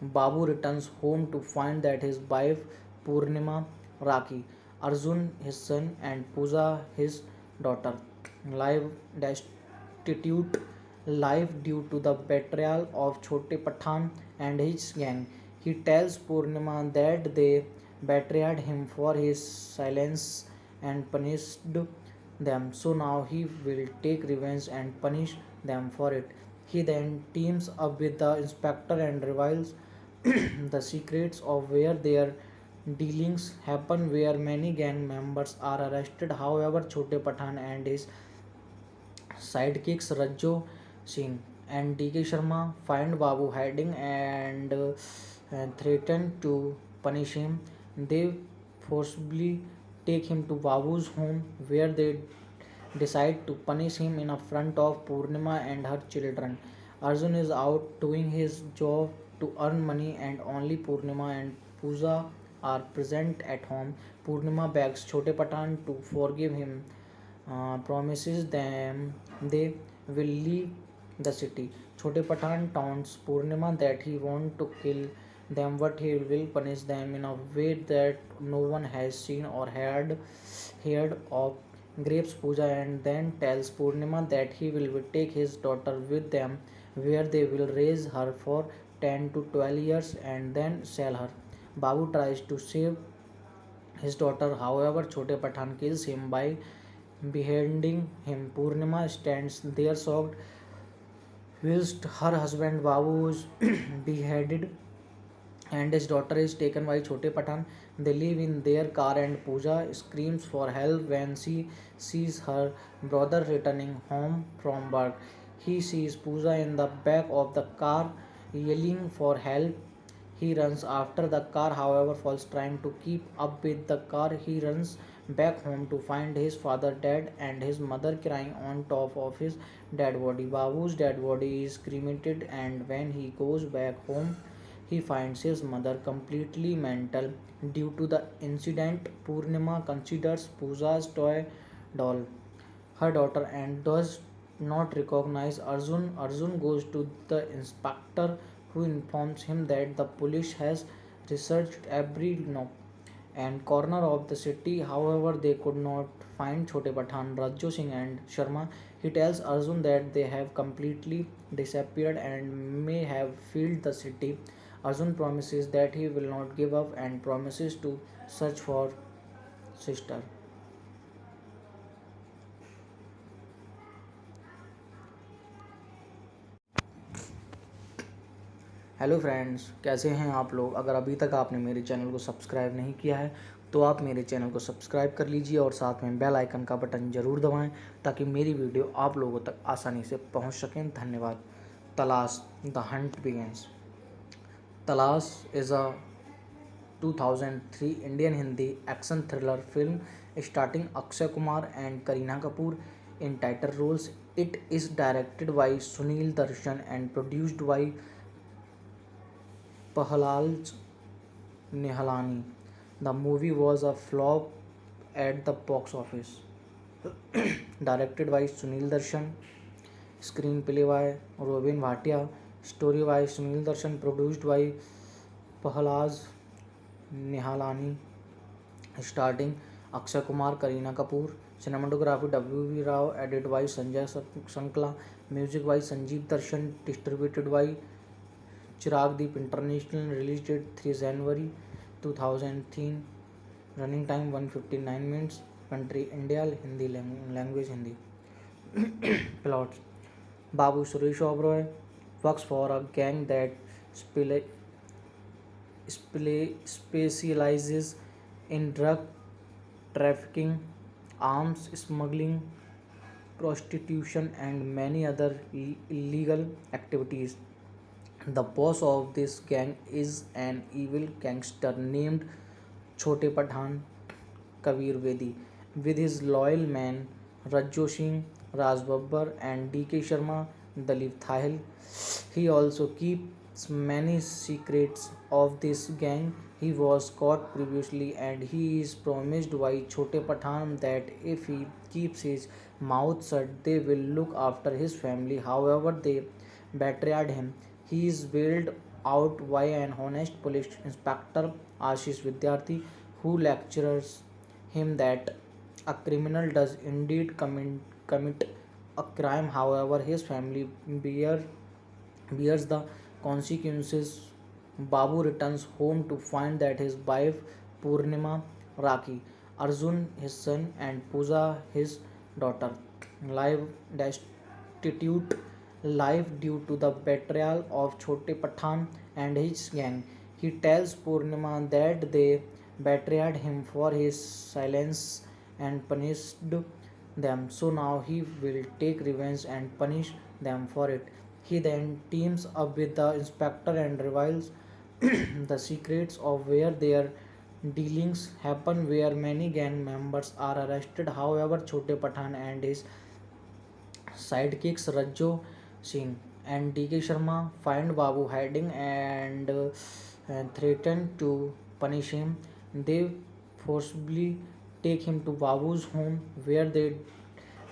Babu returns home to find that his wife Purnima, Raki, Arjun his son, and Pooja his daughter live destitute life due to the betrayal of Chote Pathan and his gang. He tells Purnima that they betrayed him for his silence and punished them, so now he will take revenge and punish them for it. He then teams up with the inspector and reveals the secrets of where their dealings happen, where many gang members are arrested. However, Chote Pathan and his sidekicks Rajjo Singh and DK Sharma find Babu hiding and threaten to punish him. They forcibly take him to Babu's home where they decide to punish him in front of Purnima and her children. Arjun is out doing his job to earn money and only Purnima and Pooja are present at home. Purnima begs Chote Patan to forgive him, promises them they will leave the city. Chote Patan taunts Purnima that he wants to kill them but he will punish them in a way that no one has seen or heard of. Grapes Puja and then tells Purnima that he will take his daughter with them where they will raise her for 10 to 12 years and then sell her. Babu tries to save his daughter, however, Chote Pathan kills him by beheading him. Purnima stands there shocked whilst her husband Babu is beheaded and his daughter is taken by Chote Patan. They live in their car and Pooja screams for help when she sees her brother returning home from work. He sees Pooja in the back of the car yelling for help. He runs after the car, however, falls trying to keep up with the car. He runs back home to find his father dead and his mother crying on top of his dead body. Babu's dead body is cremated, and when he goes back home, he finds his mother completely mental due to the incident. Purnima considers Pooja's toy doll her daughter and does not recognize Arjun. Arjun goes to the inspector who informs him that the police has researched every nook and corner of the city. However, they could not find Chote Pathan, Rajjo Singh and Sharma. He tells Arjun that they have completely disappeared and may have filled the city. Arjun promises that he will not give up and promises to search for sister. Hello friends, कैसे हैं आप लोग। अगर अभी तक आपने मेरे channel को सब्सक्राइब नहीं किया है तो आप मेरे चैनल को सब्सक्राइब कर लीजिए और साथ में बेल आइकन का बटन ज़रूर दबाएं ताकि मेरी वीडियो आप लोगों तक आसानी से पहुंच सकें। धन्यवाद। तलाश द हंट बिगिंस। तलाश is a 2003 Indian Hindi action thriller film starring Akshay Kumar and Kareena Kapoor in title roles. It is directed by Sunil Darshan and produced by Prahalad Nihalani. The movie was a flop at the box office. Directed by Sunil Darshan, screenplay by Robin Bhatia, story by Sunil Darshan, produced by Prahalad Nihalani, starting Akshay Kumar, Kareena Kapoor, cinematography W.B. Rao, edited by Sanjay Sankla, music by Sanjeev Darshan, distributed by Chirag Deep International, release date 3 January 2003, running time 159 minutes, country India, Hindi language Hindi. Plot: Babu Suresh Oberoi works for a gang that specializes in drug trafficking, arms smuggling, prostitution, and many other illegal activities. The boss of this gang is an evil gangster named Chote Pathan Kabir Bedi. With his loyal men Rajjo Singh, Raj Babbar, and DK Sharma, Dalip Thahil, he also keeps many secrets of this gang. He was caught previously and he is promised by Chote Pathan that if he keeps his mouth shut, they will look after his family. However, they betrayed him. He is bailed out by an honest police inspector, Ashish Vidyarthi, who lectures him that a criminal does indeed commit a crime. However, his family bears the consequences. Babu returns home to find that his wife Purnima, Raki, Arjun his son, and Pooja his daughter live destitute life due to the betrayal of Chote Pathan and his gang. He tells Purnima that they betrayed him for his silence and punished them. So now he will take revenge and punish them for it. He then teams up with the inspector and reveals the secrets of where their dealings happen, where many gang members are arrested. However, Chote Pathan and his sidekicks Rajjo Singh and DK Sharma find Babu hiding and threaten to punish him. They forcibly take him to Babu's home where they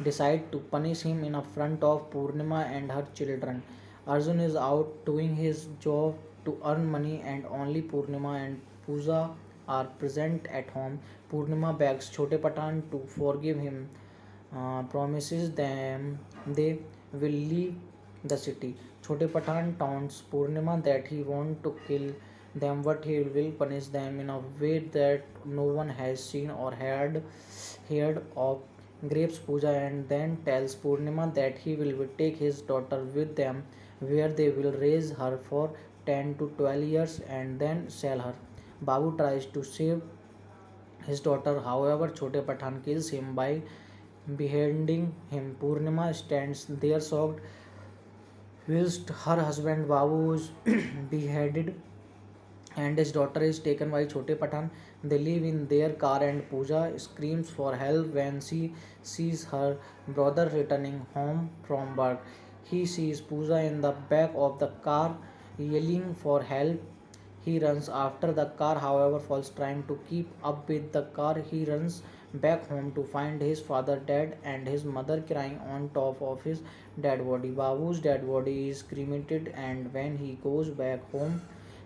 decide to punish him in front of Purnima and her children. Arjun is out doing his job to earn money and only Purnima and Pooja are present at home. Purnima begs Chote Patan to forgive him, promises them they will leave the city. Chote Patan taunts Purnima that he wants to kill them, but he will punish them in a way that no one has seen or heard of. Grapes Puja and then tells Purnima that he will take his daughter with them, where they will raise her for 10 to 12 years and then sell her. Babu tries to save his daughter, however, Chote Pathan kills him by beheading him. Purnima stands there shocked, whilst her husband Babu is beheaded and his daughter is taken by Chote Patan. They live in their car and Pooja screams for help when she sees her brother returning home from work. He sees Pooja in the back of the car yelling for help. He runs after the car, however, falls trying to keep up with the car. He runs back home to find his father dead and his mother crying on top of his dead body. Babu's dead body is cremated, and when he goes back home,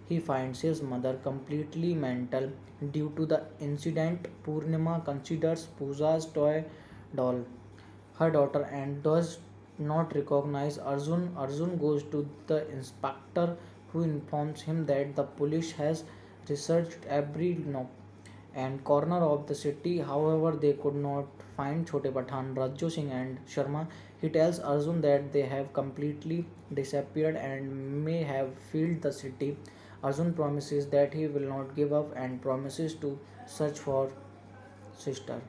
he finds his mother completely mental due to the incident. Purnima considers Pooja's toy doll her daughter and does not recognize Arjun. Arjun goes to the inspector who informs him that the police has researched every nook and corner of the city. However, they could not find Chote Pathan, Rajjo Singh and Sharma. He tells Arjun that they have completely disappeared and may have fled the city. Arjun promises that he will not give up and promises to search for sister.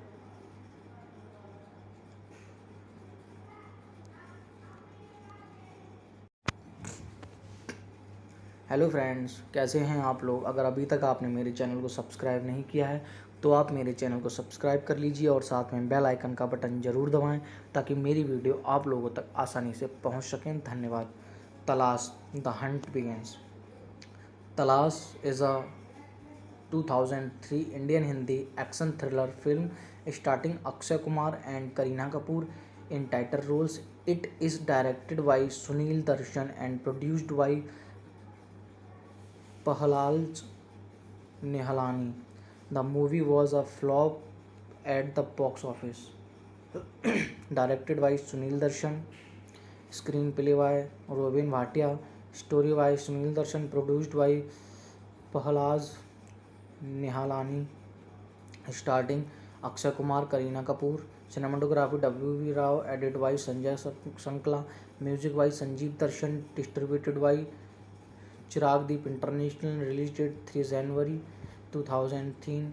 Hello friends, कैसे हैं आप लोग। अगर अभी तक आपने मेरे channel को सब्सक्राइब नहीं किया है तो आप मेरे चैनल को सब्सक्राइब कर लीजिए और साथ में बेल आइकन का बटन ज़रूर दबाएं ताकि मेरी वीडियो आप लोगों तक आसानी से पहुंच सकें। धन्यवाद। तलाश द हंट बिगिंस। तलाश is a 2003 Indian Hindi action thriller film starring Akshay Kumar and Kareena Kapoor in title roles. It is directed by Sunil Darshan and produced by Prahalad Nihalani. The movie was a flop at the box office. Directed by Sunil Darshan, screenplay by Robin Bhatia, story by Sunil Darshan, produced by Prahalad Nihalani, starting Akshay Kumar, Kareena Kapoor, cinematography W.V. Rao, edited by Sanjay Sankla, music by Sanjeev Darshan, distributed by Chirag Deep International, release date 3 January 2003,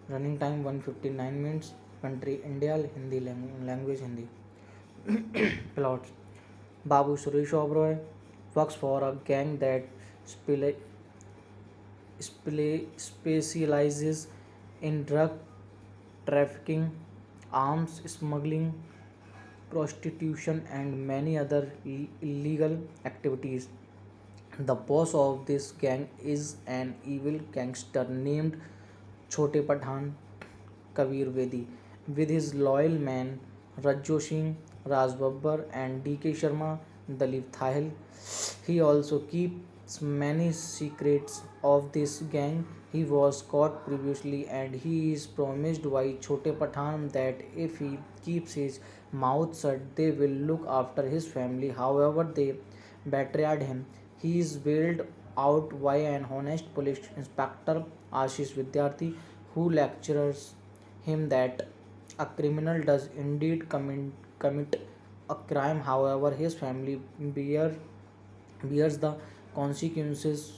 running time 159 minutes, country India, Hindi language Hindi. Plot: Babu Suresh Oberoi works for a gang that specializes in drug trafficking, arms smuggling, prostitution, and many other illegal activities. The boss of this gang is an evil gangster named Chote Pathan Kabir Vedi, with his loyal men Rajjo Singh, Raj Babbar, and DK Sharma, Dalip Thahil. He also keeps many secrets of this gang. He was caught previously and he is promised by Chote Pathan that if he keeps his mouth shut, they will look after his family. However, they betrayed him. He is bailed out by an honest police inspector, Ashish Vidyarthi, who lectures him that a criminal does indeed commit a crime. However, his family bears the consequences.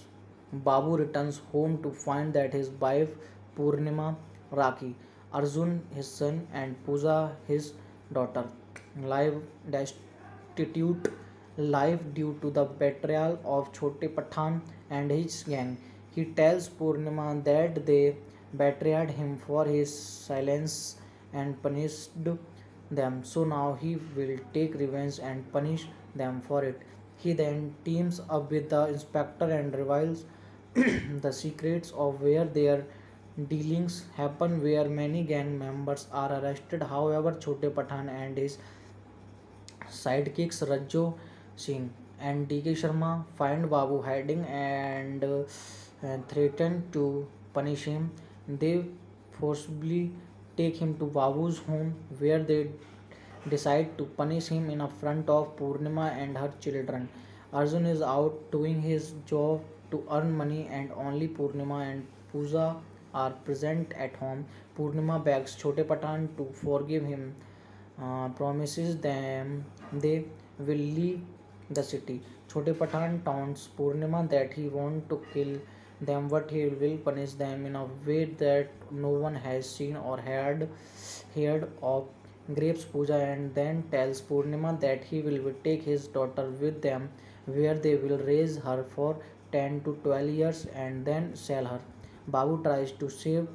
Babu returns home to find that his wife Purnima, Raki, Arjun his son, and Pooja his daughter live destitute life due to the betrayal of Chote Pathan and his gang. He tells Purnima that they betrayed him for his silence and punished them. So now he will take revenge and punish them for it. He then teams up with the inspector and reveals the secrets of where their dealings happen, where many gang members are arrested. However, Chote Pathan and his sidekicks Rajjo Singh and DK Sharma find Babu hiding and threaten to punish him. They forcibly take him to Babu's home where they decide to punish him in front of Purnima and her children. Arjun is out doing his job to earn money and only Purnima and Pooja are present at home. Purnima begs Chote Patan to forgive him, promises them they will leave the city. Chote Patan taunts Purnima that he wants to kill them but he will punish them in a way that no one has seen or heard of. Grapes Puja and then tells Purnima that he will take his daughter with them where they will raise her for 10 to 12 years and then sell her. Babu tries to save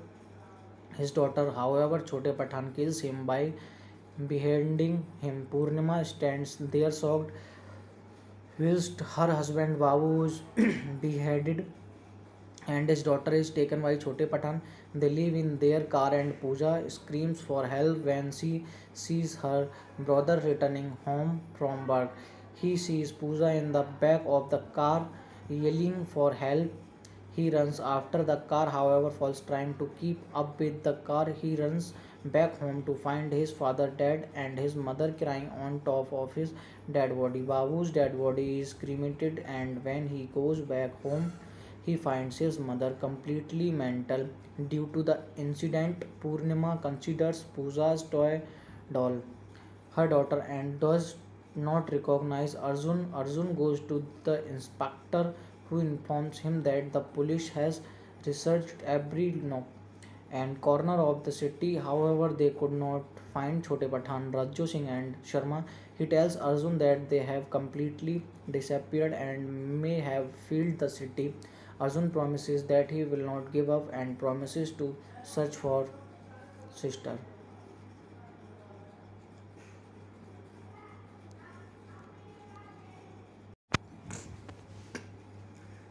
his daughter, however, Chote Pathan kills him by beheading him. Purnima stands there shocked whilst her husband Babu is beheaded and his daughter is taken by Chote Pathan. They live in their car and Pooja screams for help when she sees her brother returning home from work. He sees Pooja in the back of the car yelling for help. He runs after the car, however, falls trying to keep up with the car. He runs back home to find his father dead and his mother crying on top of his dead body. Babu's dead body is cremated, and when he goes back home, he finds his mother completely mental due to the incident. Purnima considers Pooja's toy doll her daughter and does not recognize Arjun. Arjun goes to the inspector who informs him that the police has researched every nook and corner of the city. However, they could not find Chote Pathan, Rajjo Singh and Sharma. He tells Arjun that they have completely disappeared and may have fled the city. Arjun promises that he will not give up and promises to search for sister.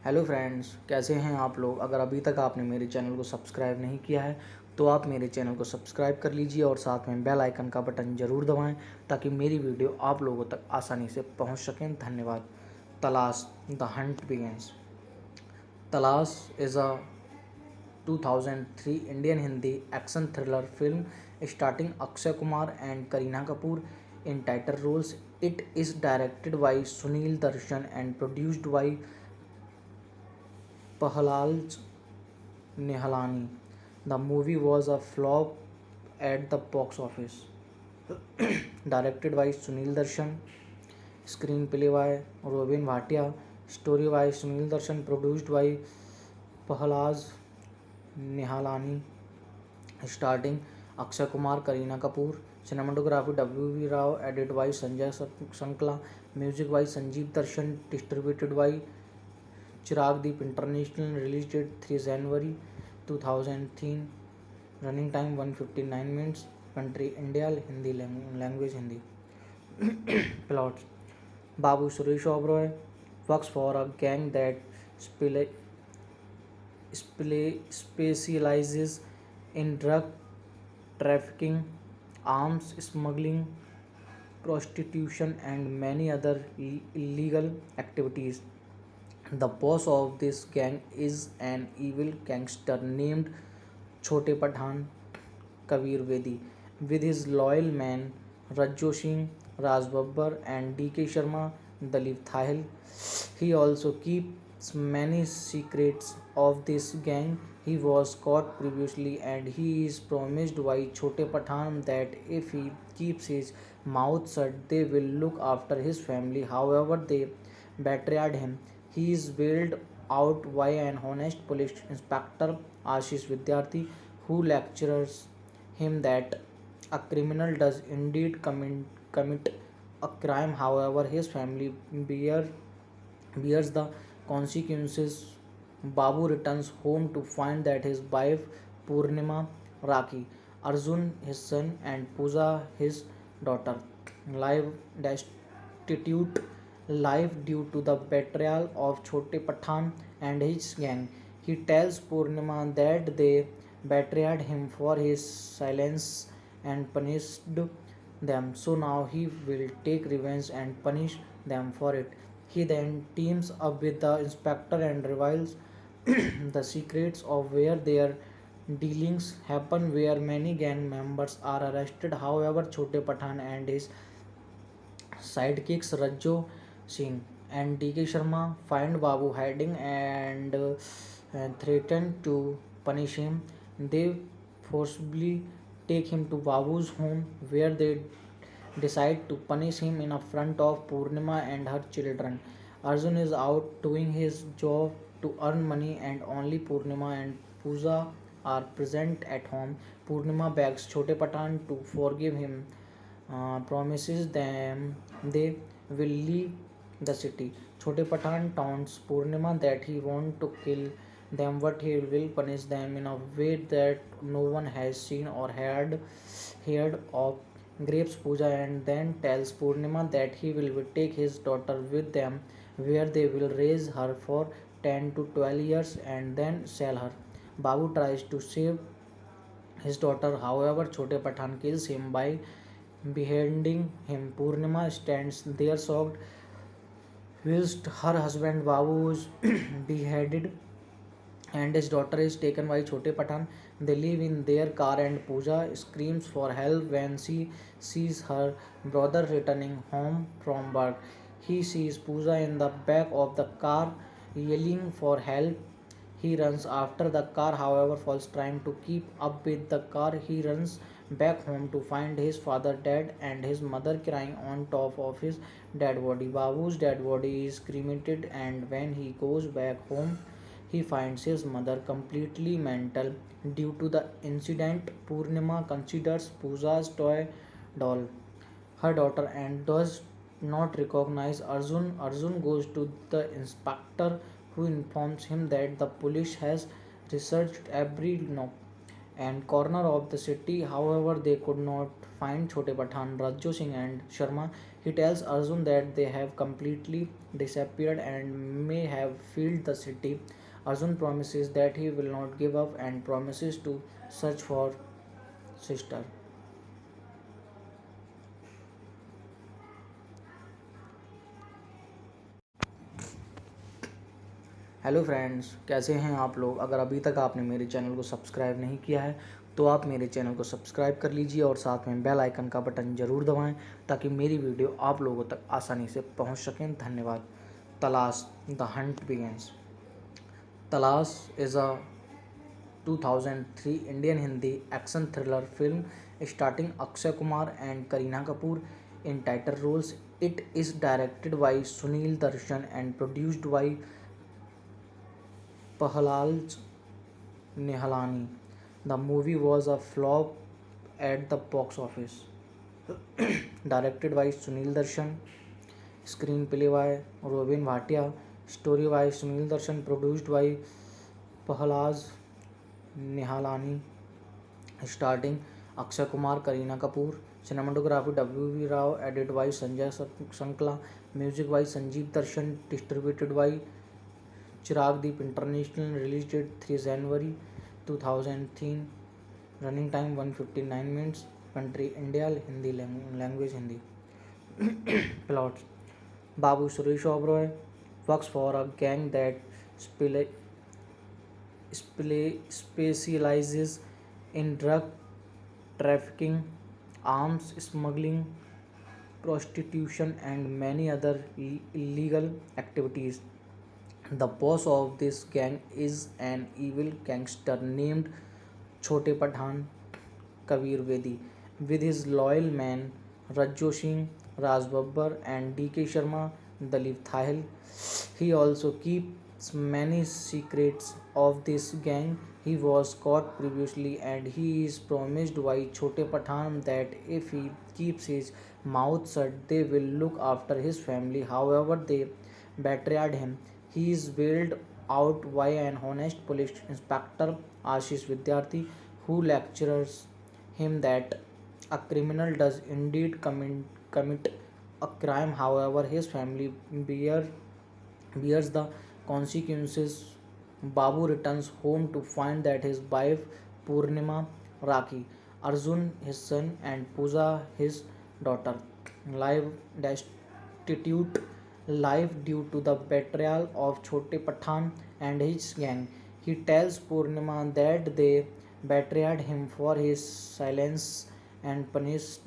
Hello friends, कैसे हैं आप लोग। अगर अभी तक आपने मेरे channel को सब्सक्राइब नहीं किया है तो आप मेरे चैनल को सब्सक्राइब कर लीजिए और साथ में बेल आइकन का बटन ज़रूर दबाएं ताकि मेरी वीडियो आप लोगों तक आसानी से पहुंच सकें। धन्यवाद। तलाश द हंट बिगिंस। तलाश is a 2003 Indian Hindi action thriller film starting Akshay Kumar and Kareena Kapoor in title roles. It is directed by Sunil Darshan and produced by Pahalaj Nihalani. The movie was a flop at the box office. Directed by Sunil Darshan, screenplay by Robin Bhatia, story by Sunil Darshan, produced by Pahalaj Nihalani, starting Akshay Kumar, Kareena Kapoor, cinematography W.V. Rao, edited by Sanjay Sankla, music by Sanjeev Darshan, distributed by Chirag Deep International, release date 3 January 2003, running time 159 minutes, country India, Hindi language Hindi. Plot: Babu Suresh Oberoi works for a gang that specializes in drug trafficking, arms smuggling, prostitution, and many other illegal activities. The boss of this gang is an evil gangster named Chote Pathan Kabir Vedi. With his loyal men Rajjo Singh, Raj Babbar, and DK Sharma, Dalip Thahil, he also keeps many secrets of this gang. He was caught previously and he is promised by Chote Pathan that if he keeps his mouth shut, they will look after his family. However, they betrayed him. He is bailed out by an honest police inspector, Ashish Vidyarthi, who lectures him that a criminal does indeed commit a crime. However, his family bears the consequences. Babu returns home to find that his wife Purnima, Raki, Arjun his son, and Pooja his daughter live destitute life due to the betrayal of Chote Pathan and his gang. He tells Purnima that they betrayed him for his silence and punished them. So now he will take revenge and punish them for it. He then teams up with the inspector and reveals the secrets of where their dealings happen, where many gang members are arrested. However, Chote Pathan and his sidekicks Rajjo Singh and DK Sharma find Babu hiding and threaten to punish him. They forcibly take him to Babu's home where they decide to punish him in front of Purnima and her children. Arjun is out doing his job to earn money, and only Purnima and Pooja are present at home. Purnima begs Chote Patan to forgive him, promises them they will leave the city. Chote Patan taunts Purnima that he wants to kill them, but he will punish them in a way that no one has seen or heard of. Grapes Puja and then tells Purnima that he will take his daughter with them, where they will raise her for 10 to 12 years and then sell her. Babu tries to save his daughter, however, Chote Pathan kills him by beheading him. Purnima stands there shocked, whilst her husband Babu is beheaded and his daughter is taken by Chote Patan. They live in their car and Pooja screams for help when she sees her brother returning home from work. He sees Pooja in the back of the car yelling for help. He runs after the car, however, falls trying to keep up with the car. He runs back home to find his father dead and his mother crying on top of his dead body. Babu's dead body is cremated, and when he goes back home, he finds his mother completely mental due to the incident. Purnima considers Pooja's toy doll her daughter and does not recognize Arjun. Arjun goes to the inspector who informs him that the police has researched every nook and corner of the city. However, they could not find Chote Pathan, Rajjo Singh and Sharma. He tells Arjun that they have completely disappeared and may have fled the city. Arjun promises that he will not give up and promises to search for sister. Hello friends, कैसे हैं आप लोग। अगर अभी तक आपने मेरे channel को सब्सक्राइब नहीं किया है तो आप मेरे चैनल को सब्सक्राइब कर लीजिए और साथ में बेल आइकन का बटन ज़रूर दबाएं ताकि मेरी वीडियो आप लोगों तक आसानी से पहुंच सकें। धन्यवाद। तलाश, द हंट बिगिंस। तलाश is a 2003 Indian Hindi action thriller film starring Akshay Kumar and Kareena Kapoor in title roles. It is directed by Sunil Darshan and produced by Prahalad Nihalani. The movie was a flop at the box office. Directed by Sunil Darshan, screenplay by Robin Bhatia, story by Sunil Darshan, produced by Prahalad Nihalani, starting Akshay Kumar, Kareena Kapoor, cinematography W.V. Rao, edited by Sanjay Sankla, music by Sanjeev Darshan, distributed by Chirag Deep International, release date 3 January 2003, running time 159 minutes, country India, Hindi language Hindi. Plot: Babu Suresh Oberoi works for a gang that specializes in drug trafficking, arms smuggling, prostitution, and many other illegal activities. The boss of this gang is an evil gangster named Chote Pathan Kabir Vedi, with his loyal men Rajjo Singh, Raj Babbar, and DK Sharma, Dalip Thahil. He also keeps many secrets of this gang. He was caught previously and he is promised by Chote Pathan that if he keeps his mouth shut, they will look after his family. However, they betrayed him. He is bailed out by an honest police inspector, Ashish Vidyarthi, who lectures him that a criminal does indeed commit a crime. However, his family bears the consequences. Babu returns home to find that his wife Purnima, Raki, Arjun his son, and Pooja his daughter live destitute life due to the betrayal of Chote Pathan and his gang. He tells Purnima that they betrayed him for his silence and punished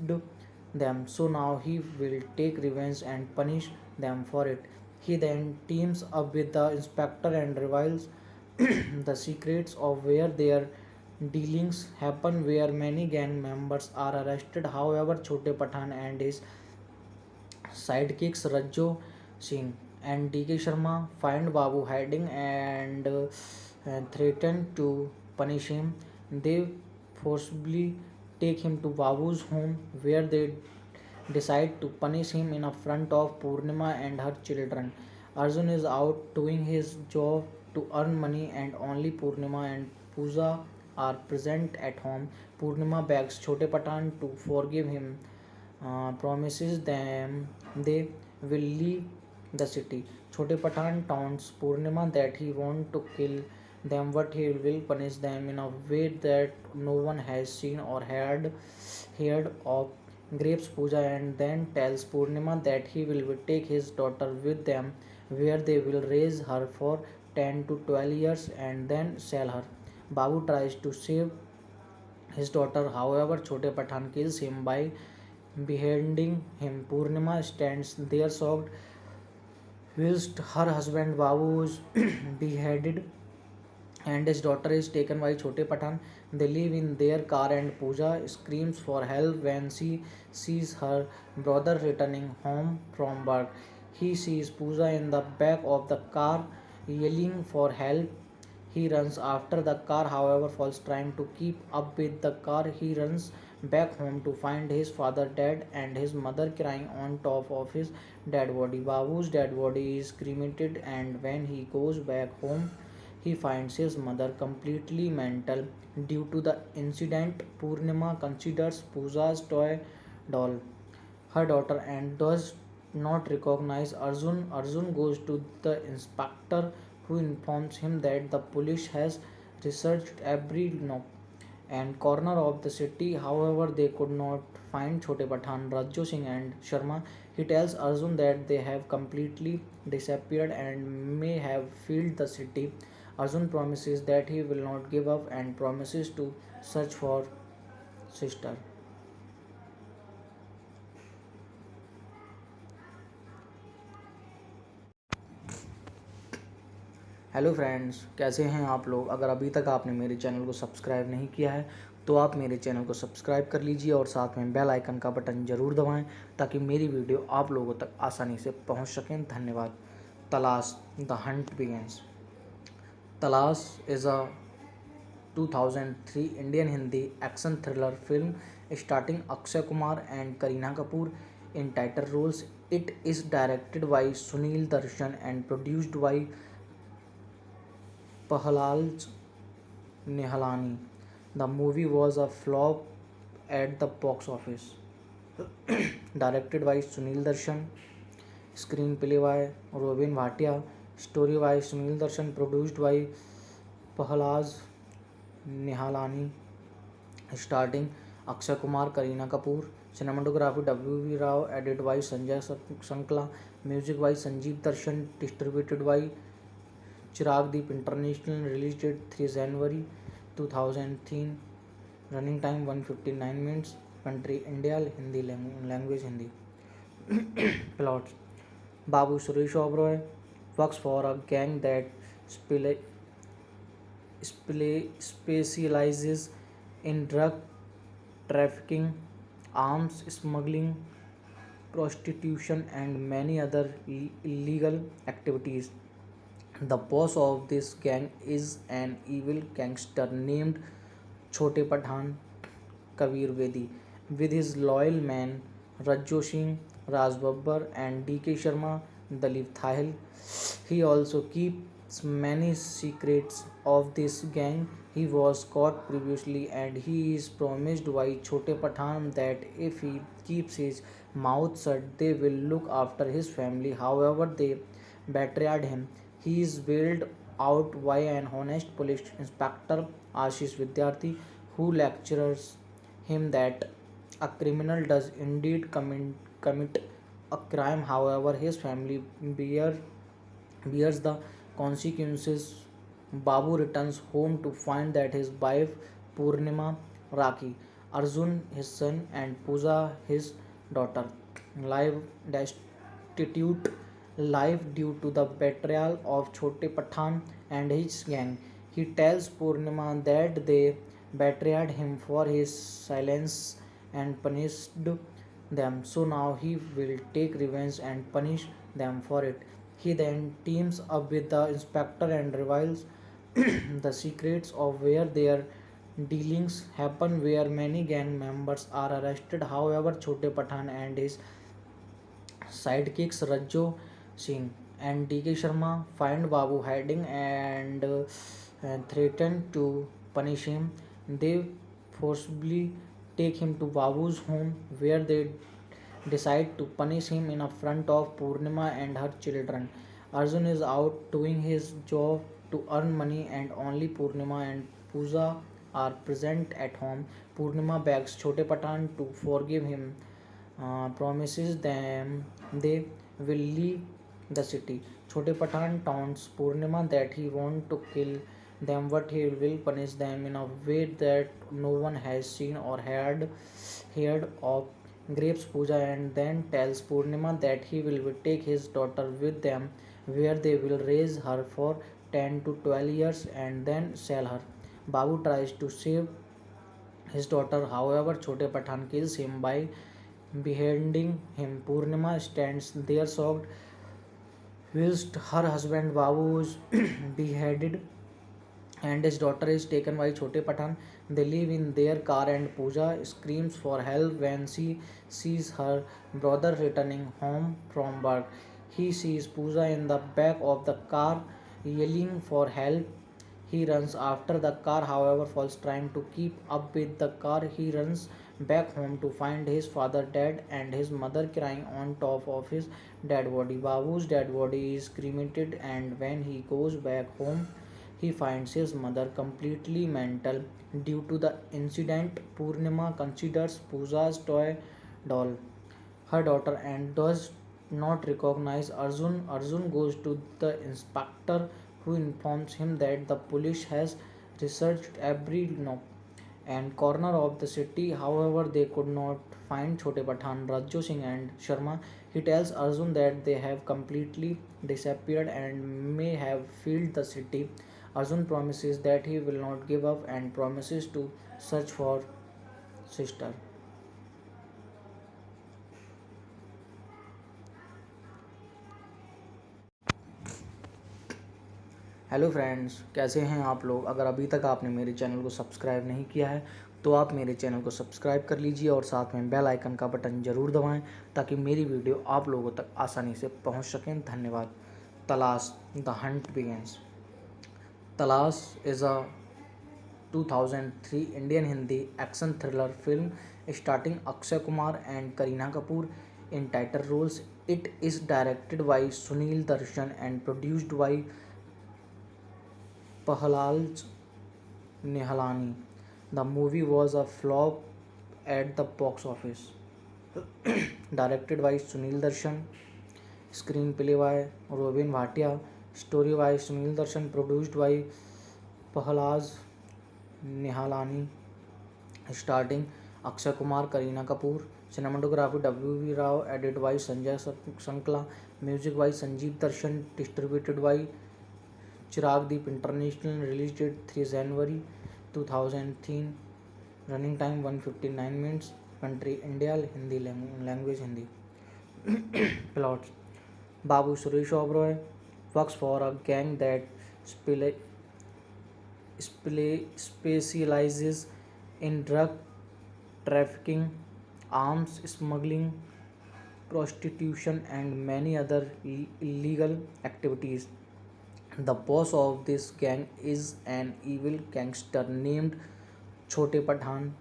them. So now he will take revenge and punish them for it. He then teams up with the inspector and reveals the secrets of where their dealings happen, where many gang members are arrested. However, Chote Pathan and his sidekicks Rajjo Singh and DK Sharma find Babu hiding and threaten to punish him. They forcibly take him to Babu's home where they decide to punish him in front of Purnima and her children. Arjun is out doing his job to earn money and only Purnima and Pooja are present at home. Purnima begs Chote Patan to forgive him, promises them they will leave the city. Chote Patan taunts Purnima that he wants to kill them but he will punish them in a way that no one has seen or heard of. Grapes Pooja and then tells Purnima that he will take his daughter with them where they will raise her for 10 to 12 years and then sell her. Babu tries to save his daughter, however, Chote Pathan kills him by beheading him. Purnima stands there shocked, whilst her husband Babu is beheaded and his daughter is taken by Chote Pathan. They live in their car and Pooja screams for help when she sees her brother returning home from work. He sees Pooja in the back of the car yelling for help. He runs after the car, however, falls trying to keep up with the car. He runs back home to find his father dead and his mother crying on top of his dead body. Babu's dead body is cremated, and when he goes back home, he finds his mother completely mental due to the incident. Purnima considers Pooja's toy doll her daughter and does not recognize Arjun. Arjun goes to the inspector who informs him that the police has researched every nook and corner of the city. However, they could not find Chote Pathan, Rajjo Singh and Sharma. He tells Arjun that they have completely disappeared and may have fled the city. Arjun promises that he will not give up and promises to search for sister. Hello friends, कैसे हैं आप लोग। अगर अभी तक आपने मेरे channel को सब्सक्राइब नहीं किया है तो आप मेरे चैनल को सब्सक्राइब कर लीजिए और साथ में बेल आइकन का बटन ज़रूर दबाएं ताकि मेरी वीडियो आप लोगों तक आसानी से पहुंच सकें। धन्यवाद। तलाश द हंट बिगिंस। तलाश is a 2003 Indian Hindi action thriller film starring Akshay Kumar and Kareena Kapoor in title roles. It is directed by Sunil Darshan and produced by Prahalad Nihalani. The movie was a flop at the box office. Directed by Sunil Darshan, screenplay by Robin Bhatia, story by Sunil Darshan, produced by Prahalad Nihalani, starting Akshay Kumar, Kareena Kapoor, cinematography W.V. Rao, edited by Sanjay Sankla, music by Sanjeev Darshan, distributed by Chirag Deep International, release date 3 January 2003, running time 159 minutes, country India, Hindi language Hindi. Plot: Babu Suresh Oberoi works for a gang that specializes in drug trafficking, arms smuggling, prostitution, and many other illegal activities. The boss of this gang is an evil gangster named Chote Pathan Kabir Bedi, with his loyal men Rajjo Singh, Raj Babbar, and DK Sharma, Dalip Thahil. He also keeps many secrets of this gang. He was caught previously and he is promised by Chote Pathan that if he keeps his mouth shut, they will look after his family. However, they betrayed him. He is bailed out by an honest police inspector, Ashish Vidyarthi, who lectures him that a criminal does indeed commit a crime. However, his family bears the consequences. Babu returns home to find that his wife Purnima, Raki, Arjun his son, and Pooja his daughter live destitute life due to the betrayal of Chote Pathan and his gang. He tells Purnima that they betrayed him for his silence and punished them. So now he will take revenge and punish them for it. He then teams up with the inspector and reveals the secrets of where their dealings happen, where many gang members are arrested. However, Chote Pathan and his sidekicks Rajjo Singh and DK Sharma find Babu hiding and threaten to punish him. They forcibly take him to Babu's home where they decide to punish him in front of Purnima and her children. Arjun is out doing his job to earn money and only Purnima and Pooja are present at home. Purnima begs Chote Pathan to forgive him, promises them they will leave the city. Chote Pathan taunts Purnima that he wants to kill them, but he will punish them in a way that no one has seen or heard of. Grapes Puja and then tells Purnima that he will take his daughter with them, where they will raise her for 10 to 12 years and then sell her. Babu tries to save his daughter, however, Chote Pathan kills him by beheading him. Purnima stands there shocked, whilst her husband Babu is beheaded and his daughter is taken by Chote Pathan. They live in their car and Pooja screams for help when she sees her brother returning home from work. He sees Pooja in the back of the car yelling for help. He runs after the car, however, falls trying to keep up with the car. He runs back home to find his father dead and his mother crying on top of his dead body. Babu's dead body is cremated, and when he goes back home, he finds his mother completely mental due to the incident. Purnima considers Pooja's toy doll her daughter and does not recognize Arjun. Arjun goes to the inspector who informs him that the police has researched every nook and corner of the city. However, they could not find Chote Pathan, Rajjo Singh, and Sharma. He tells Arjun that they have completely disappeared and may have filled the city. Arjun promises that he will not give up and promises to search for sister. Hello friends, कैसे हैं आप लोग। अगर अभी तक आपने मेरे channel को सब्सक्राइब नहीं किया है तो आप मेरे चैनल को सब्सक्राइब कर लीजिए और साथ में बेल आइकन का बटन ज़रूर दबाएं ताकि मेरी वीडियो आप लोगों तक आसानी से पहुंच सकें। धन्यवाद। तलाश द हंट बिगिंस। तलाश is a 2003 Indian Hindi action thriller film starring Akshay Kumar and Kareena Kapoor in title roles. It is directed by Sunil Darshan and produced by Prahalad Nihalani. The movie was a flop at the box office. Directed by Sunil Darshan, screenplay by Robin Bhatia, story by Sunil Darshan, produced by Prahalad Nihalani, starting Akshay Kumar, Kareena Kapoor. Cinematography W.V. Rao, edited by Sanjay Sankla, music by Sanjeev Darshan, distributed by Chirag Deep International, release date 3 January 2003, running time 159 minutes, country India, Hindi language Hindi. Plots: Babu Suresh Oberoi, works for a gang that spela- specializes in drug trafficking, arms smuggling, prostitution, and many other illegal activities. The boss of this gang is an evil gangster named Chote Pathan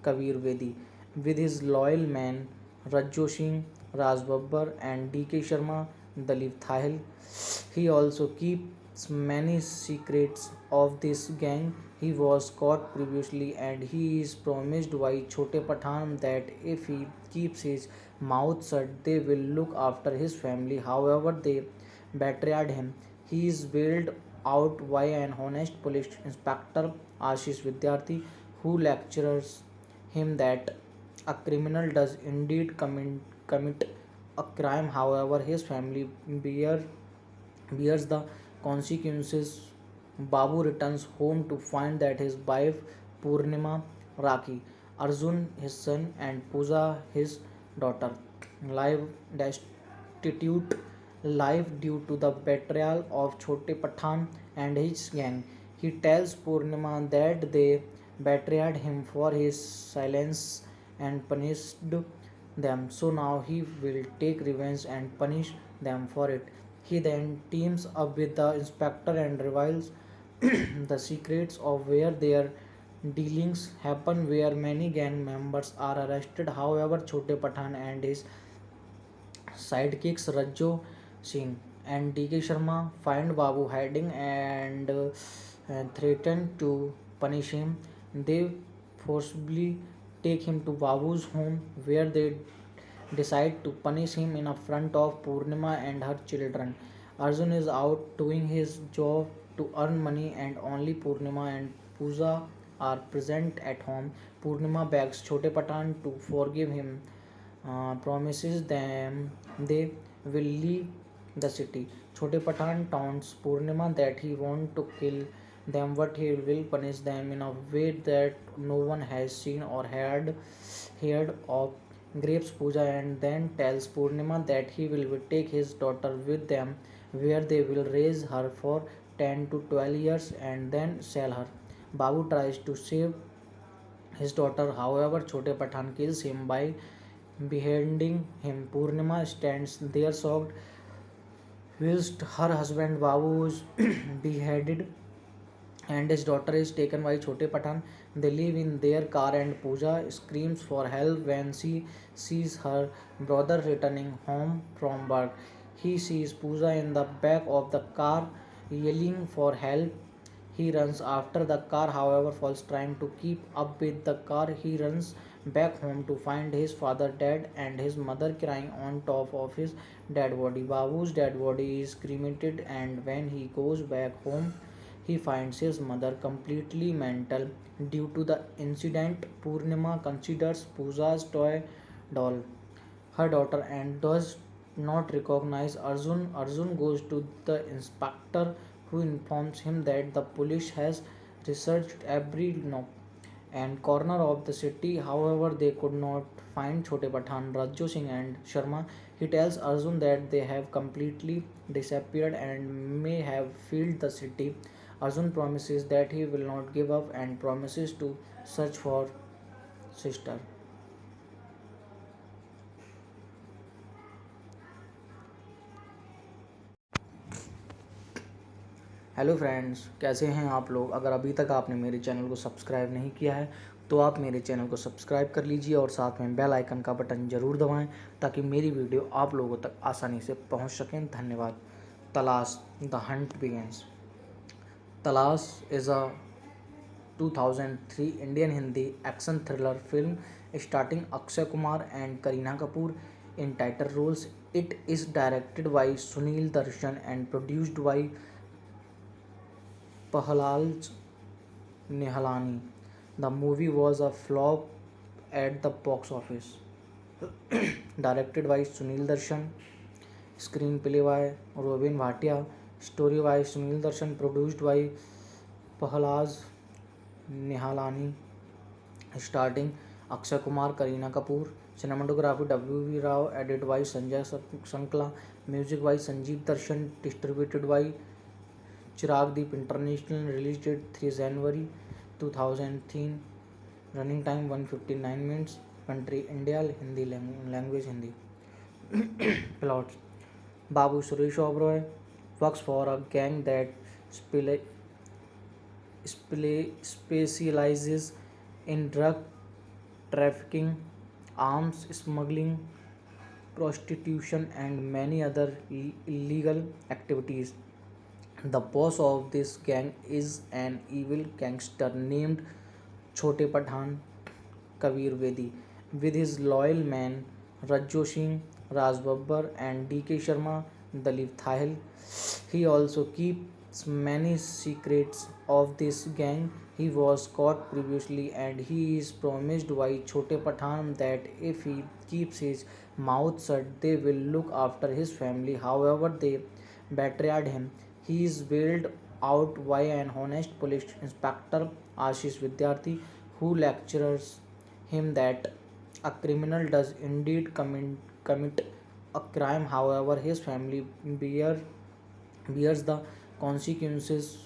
Kabir Vedi. With his loyal men Rajjo Singh, Raj Babbar, and DK Sharma, Dalip Thahil, he also keeps many secrets of this gang. He was caught previously and he is promised by Chote Pathan that if he keeps his mouth shut, they will look after his family. However, they betrayed him. He is bailed out by an honest police inspector, Ashish Vidyarthi, who lectures him that a criminal does indeed commit a crime. However, his family bears the consequences. Babu returns home to find that his wife Purnima, Raki, Arjun his son, and Pooja his daughter live destitute life due to the betrayal of Chote Pathan and his gang. He tells Purnima that they betrayed him for his silence and punished them. So now he will take revenge and punish them for it. He then teams up with the inspector and reveals the secrets of where their dealings happen, where many gang members are arrested. However, Chote Pathan and his sidekicks Rajjo Singh and DK Sharma find Babu hiding and threaten to punish him. They forcibly take him to Babu's home where they decide to punish him in front of Purnima and her children. Arjun is out doing his job to earn money and only Purnima and Pooja are present at home. Purnima begs Chote Patan to forgive him, promises them they will leave the city. Chote Patan taunts Purnima that he wants to kill them but he will punish them in a way that no one has seen or heard of. Grapes Puja and then tells Purnima that he will take his daughter with them where they will raise her for 10 to 12 years and then sell her. Babu tries to save his daughter, however, Chote Pathan kills him by beheading him. Purnima stands there shocked whilst her husband Babu is beheaded and his daughter is taken by Chote Pathan. They live in their car and Pooja screams for help when she sees her brother returning home from work. He sees Pooja in the back of the car yelling for help. He runs after the car, however, falls trying to keep up with the car. He runs back home to find his father dead and his mother crying on top of his dead body. Babu's dead body is cremated, and when he goes back home, he finds his mother completely mental due to the incident. Purnima considers Pooja's toy doll her daughter and does not recognize Arjun. Arjun goes to the inspector who informs him that the police has researched every nook and corner of the city. However, they could not find Chote Pathan, Rajjo Singh and Sharma. He tells Arjun that they have completely disappeared and may have fled the city. Arjun promises that he will not give up and promises to search for sister. Hello friends, कैसे हैं आप लोग। अगर अभी तक आपने मेरे channel को सब्सक्राइब नहीं किया है तो आप मेरे चैनल को सब्सक्राइब कर लीजिए और साथ में बेल आइकन का बटन ज़रूर दबाएं ताकि मेरी वीडियो आप लोगों तक आसानी से पहुंच सकें। धन्यवाद। तलाश द हंट बिगिंस। तलाश is a 2003 Indian Hindi action thriller film starting Akshay Kumar and Kareena Kapoor in title roles. It is directed by Sunil Darshan and produced by Prahalad Nihalani. The movie was a flop at the box office. Directed by Sunil Darshan, screenplay by Robin Bhatia, story by Sunil Darshan, produced by Prahalad Nihalani, starting Akshay Kumar, Kareena Kapoor, Cinematography W.V. Rao, edited by Sanjay Sankla, music by Sanjeev Darshan, distributed by Chiragdeep International, release date 3 January 2003, running time 159 minutes, country India, Hindi language Hindi. Plot: Babu Suresh Oberoi works for a gang that specializes in drug trafficking, arms smuggling, prostitution, and many other illegal activities. The boss of this gang is an evil gangster named Chote Pathan Kabir Vedi. With his loyal men Rajjo Singh, Raj Babbar, and D.K. Sharma, Dalip Thahil, he also keeps many secrets of this gang. He was caught previously and he is promised by Chote Pathan that if he keeps his mouth shut, they will look after his family. However, they betrayed him. He is bailed out by an honest police inspector, Ashish Vidyarthi, who lectures him that a criminal does indeed commit a crime. However, his family bears the consequences.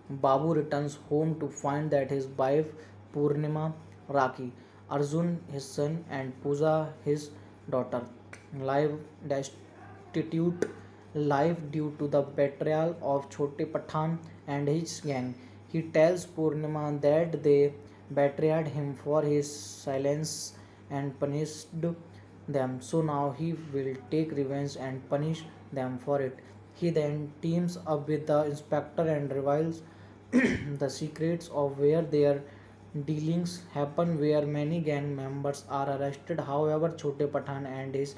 Babu returns home to find that his wife Purnima, Raki, Arjun his son, and Pooja his daughter live destitute life due to the betrayal of Chote Pathan and his gang. He tells Purnima that they betrayed him for his silence and punished them. So now he will take revenge and punish them for it. He then teams up with the inspector and reveals the secrets of where their dealings happen, where many gang members are arrested. However, Chote Pathan and his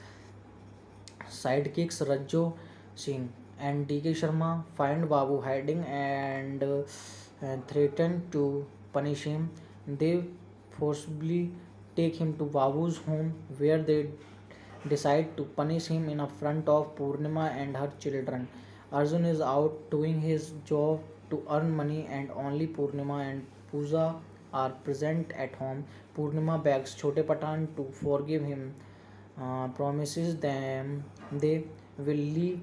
sidekicks Rajjo Singh and D.K. Sharma find Babu hiding and threaten to punish him. They forcibly take him to Babu's home where they decide to punish him in front of Purnima and her children. Arjun is out doing his job to earn money and only Purnima and Pooja are present at home. Purnima begs Chote Pathan to forgive him, promises them they will leave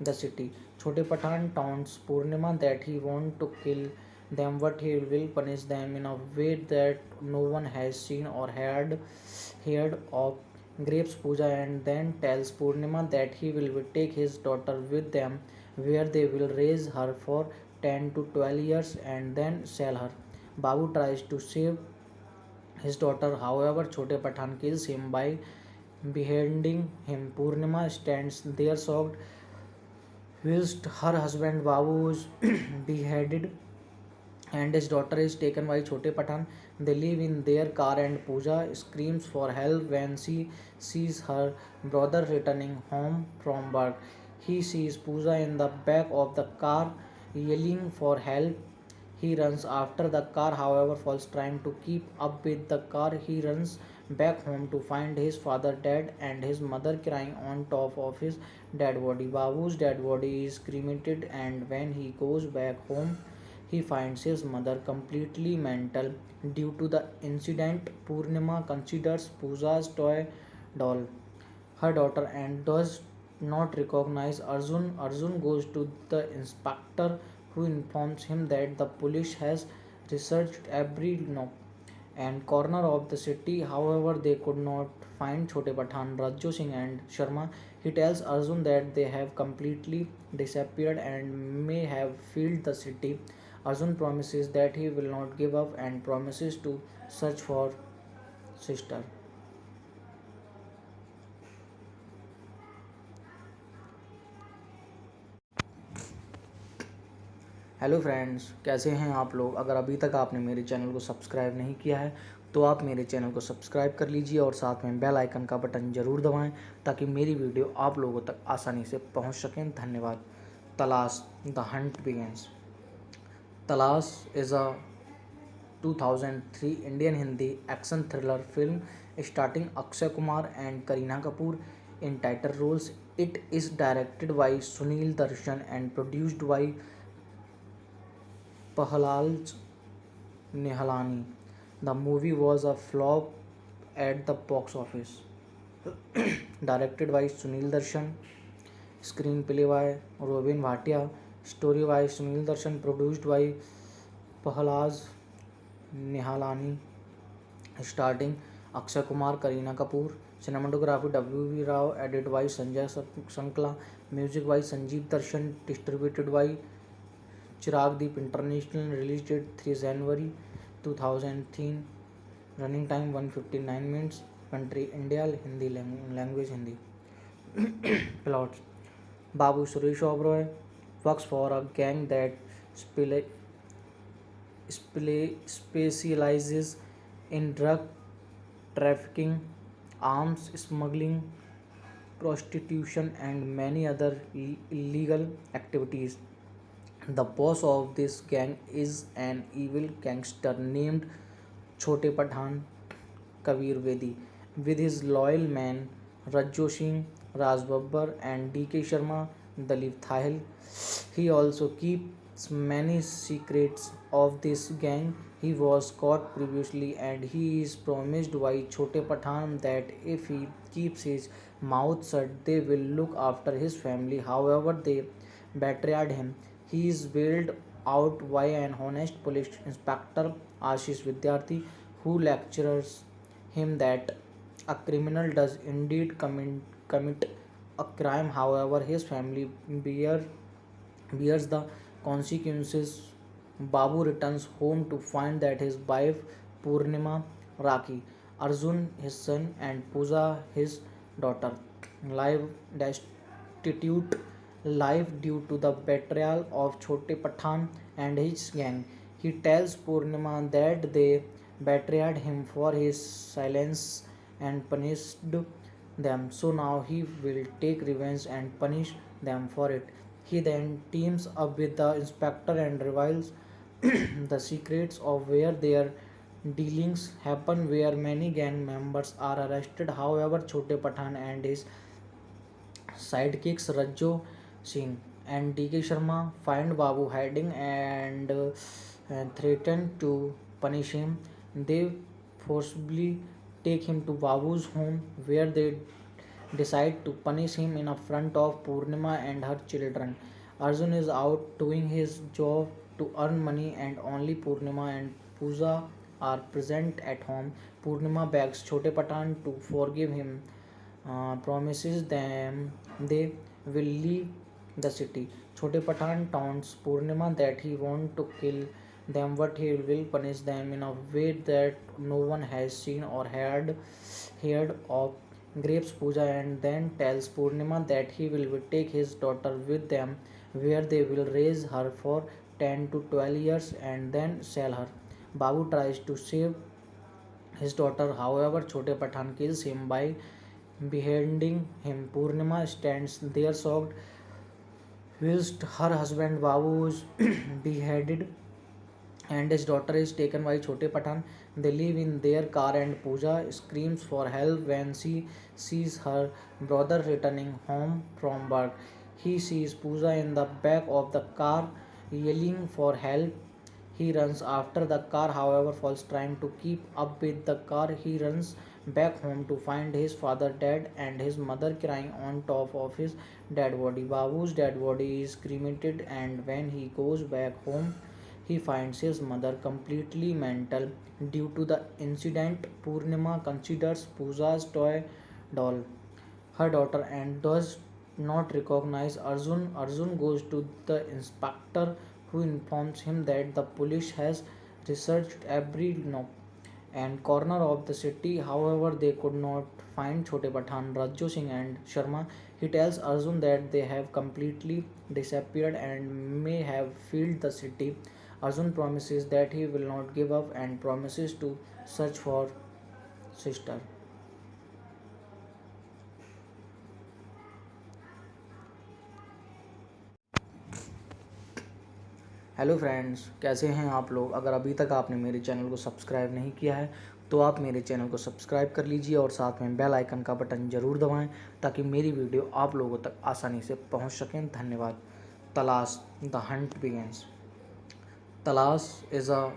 the city. Chote Pathan taunts Purnima that he wants to kill them, but he will punish them in a way that no one has seen or heard of. Grapes Pooja and then tells Purnima that he will take his daughter with them, where they will raise her for 10 to 12 years and then sell her. Babu tries to save his daughter, however, Chote Pathan kills him by beheading him. Purnima stands there shocked, whilst her husband Babu is beheaded and his daughter is taken by Chote Pathan. They live in their car and Pooja screams for help when she sees her brother returning home from work. He sees Pooja in the back of the car yelling for help. He runs after the car, however, falls trying to keep up with the car. He runs back home to find his father dead and his mother crying on top of his dead body. Babu's dead body is cremated, and when he goes back home, he finds his mother completely mental due to the incident. Purnima considers Pooja's toy doll her daughter and does not recognize Arjun. Arjun goes to the inspector who informs him that the police has researched every nook and corner of the city. However, they could not find Chote Pathan, Rajjo Singh and Sharma. He tells Arjun that they have completely disappeared and may have fled the city. Arjun promises that he will not give up and promises to search for sister. Hello friends, कैसे हैं आप लोग। अगर अभी तक आपने मेरे channel को सब्सक्राइब नहीं किया है तो आप मेरे चैनल को सब्सक्राइब कर लीजिए और साथ में बेल आइकन का बटन ज़रूर दबाएं ताकि मेरी वीडियो आप लोगों तक आसानी से पहुंच सकें। धन्यवाद। तलाश, द हंट बिगिंस। तलाश is a 2003 Indian Hindi action thriller film starring Akshay Kumar and Kareena Kapoor in title roles. It is directed by Sunil Darshan and produced by Prahalad Nihalani. The movie was a flop at the box office. Directed by Sunil Darshan, screenplay by Robin Bhatia, story by Sunil Darshan, produced by Pahlaz Nihalani, starting Akshay Kumar, Kareena Kapoor, cinematography W.V. Rao, edited by Sanjay Sankla, music by Sanjeev Darshan, distributed by Chiragdeep International, release date 3 January 2003, running time 159 minutes, country India, Hindi language Hindi. Plot: Babu Suresh Oberoi works for a gang that specializes in drug trafficking, arms smuggling, prostitution, and many other illegal activities. The boss of this gang is an evil gangster named Chote Pathan Kabir Vedi, with his loyal men Rajjo Singh, Raj Babbar, and D.K. Sharma, Dalip Thahil. He also keeps many secrets of this gang. He was caught previously and he is promised by Chote Pathan that if he keeps his mouth shut, they will look after his family. However, they betrayed him. He is bailed out by an honest police inspector, Ashish Vidyarthi, who lectures him that a criminal does indeed commit a crime. However, his family bears the consequences. Babu returns home to find that his wife Purnima, Raki, Arjun his son, and Pooja his daughter live destitute life due to the betrayal of Chote Pathan and his gang. He tells Purnima that they betrayed him for his silence and punished them. So now he will take revenge and punish them for it. He then teams up with the inspector and reveals the secrets of where their dealings happen, where many gang members are arrested. However, Chote Pathan and his sidekicks Rajjo Singh and D.K. Sharma find Babu hiding and threaten to punish him. They forcibly take him to Babu's home where they decide to punish him in front of Purnima and her children. Arjun is out doing his job to earn money and only Purnima and Pooja are present at home. Purnima begs Chote Pathan to forgive him, promises them they will leave the city. Chote Pathan taunts Purnima that he wants to kill them but he will punish them in a way that no one has seen or heard of. Grapes Pooja and then tells Purnima that he will take his daughter with them where they will raise her for 10 to 12 years and then sell her. Babu tries to save his daughter, however, Chote Pathan kills him by beheading him. Purnima stands there shocked whilst her husband Babu is beheaded and his daughter is taken by Chote Pathan. They live in their car and Pooja screams for help when she sees her brother returning home from work. He sees Pooja in the back of the car yelling for help. He runs after the car, however, falls trying to keep up with the car. He runs back home to find his father dead and his mother crying on top of his dead body. Babu's dead body is cremated, and when he goes back home, he finds his mother completely mental due to the incident. Purnima considers Pooja's toy doll her daughter and does not recognize Arjun. Arjun goes to the inspector who informs him that the police has researched every nook and corner of the city. However, they could not find Chote Pathan, Rajjo Singh and Sharma. He tells Arjun that they have completely disappeared and may have fled the city. Arjun promises that he will not give up and promises to search for sister. Hello friends, कैसे हैं आप लोग। अगर अभी तक आपने मेरे channel को सब्सक्राइब नहीं किया है तो आप मेरे चैनल को सब्सक्राइब कर लीजिए और साथ में बेल आइकन का बटन ज़रूर दबाएं ताकि मेरी वीडियो आप लोगों तक आसानी से पहुंच सकें। धन्यवाद। तलाश द हंट बिगिंस। तलाश is a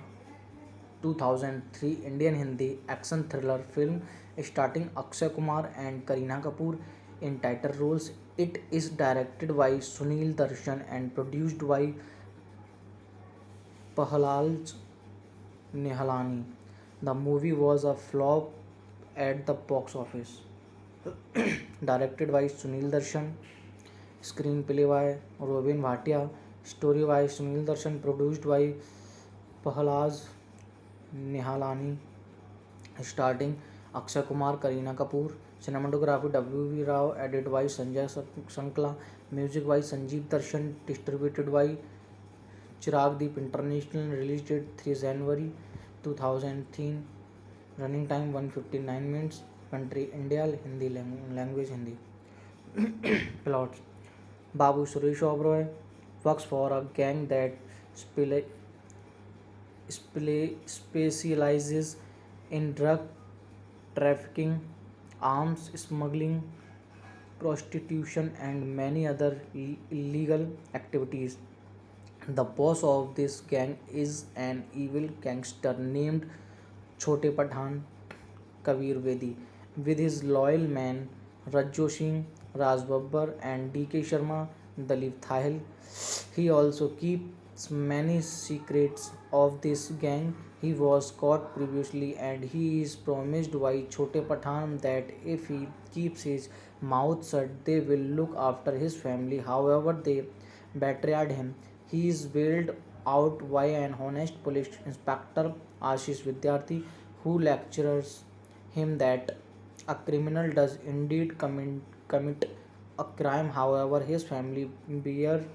2003 Indian Hindi action thriller film starring Akshay Kumar and Kareena Kapoor in title roles. It is directed by Sunil Darshan and produced by Prahalad Nihalani. The movie was a flop at the box office. Directed by Sunil Darshan, screenplay by Robin Bhatia, story by Sunil Darshan, produced by Prahalad Nihalani, starting Akshay Kumar, Kareena Kapoor, cinematography W.V. Rao, edited by Sanjay Sankla, music by Sanjeev Darshan, distributed by Chirag Deep International, release date 3 January 2003, running time 159 minutes, country India, Hindi language Hindi. Plots: Babu Suresh Oberoi works for a gang that specializes in drug trafficking, arms smuggling, prostitution, and many other illegal activities. The boss of this gang is an evil gangster named Chote Pathan Kabir Bedi. With his loyal men Rajjo Singh, Raj Babbar, and D.K. Sharma, Dalip Thahil, he also keeps many secrets of this gang. He was caught previously and he is promised by Chote Pathan that if he keeps his mouth shut, they will look after his family. However, they betrayed him. He is bailed out by an honest police inspector, Ashish Vidyarthi, who lectures him that a criminal does indeed commit a crime. However, his family bears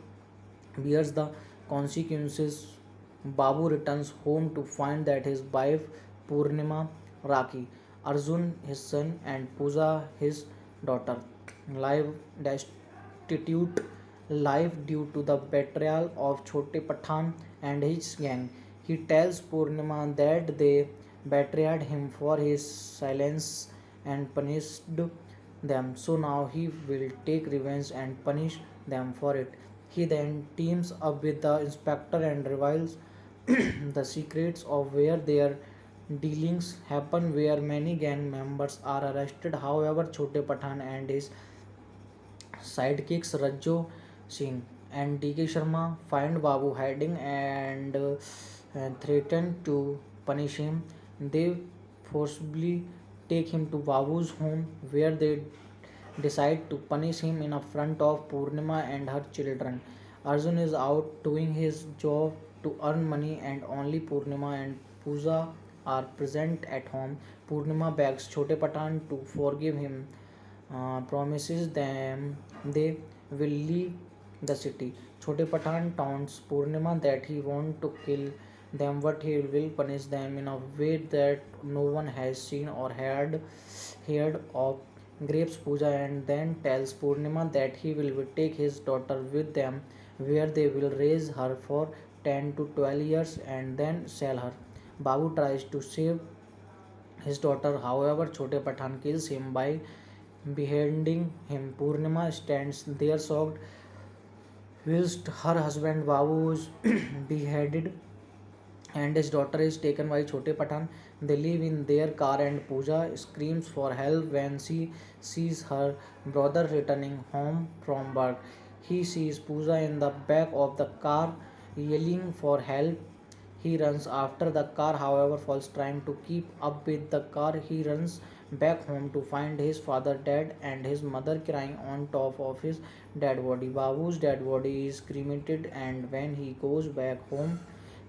the consequences. Babu returns home to find that his wife Purnima, Raki, Arjun his son, and Pooja his daughter live destitute life due to the betrayal of Chote Pathan and his gang. He tells Purnima that they betrayed him for his silence and punished them. So now he will take revenge and punish them for it. He then teams up with the inspector and reveals the secrets of where their dealings happen, where many gang members are arrested. However, Chote Pathan and his sidekicks Rajjo Singh and D.K. Sharma find Babu hiding and threaten to punish him. They forcibly take him to Babu's home where they decide to punish him in front of Purnima and her children. Arjun is out doing his job to earn money and only Purnima and Pooja are present at home. Purnima begs Chote Pathan to forgive him, promises them they will leave the city. Chote Pathan taunts Purnima that he wants to kill them but he will punish them in a way that no one has seen or heard of. Grapes Puja and then tells Purnima that he will take his daughter with them where they will raise her for 10 to 12 years and then sell her. Babu tries to save his daughter, however, Chote Pathan kills him by beheading him. Purnima stands there shocked whilst her husband Babu is beheaded and his daughter is taken by Chote Pathan. They live in their car and Pooja screams for help when she sees her brother returning home from work. He sees Pooja in the back of the car yelling for help. He runs after the car, however, falls trying to keep up with the car. He runs back home to find his father dead and his mother crying on top of his dead body. Babu's dead body is cremated, and when he goes back home,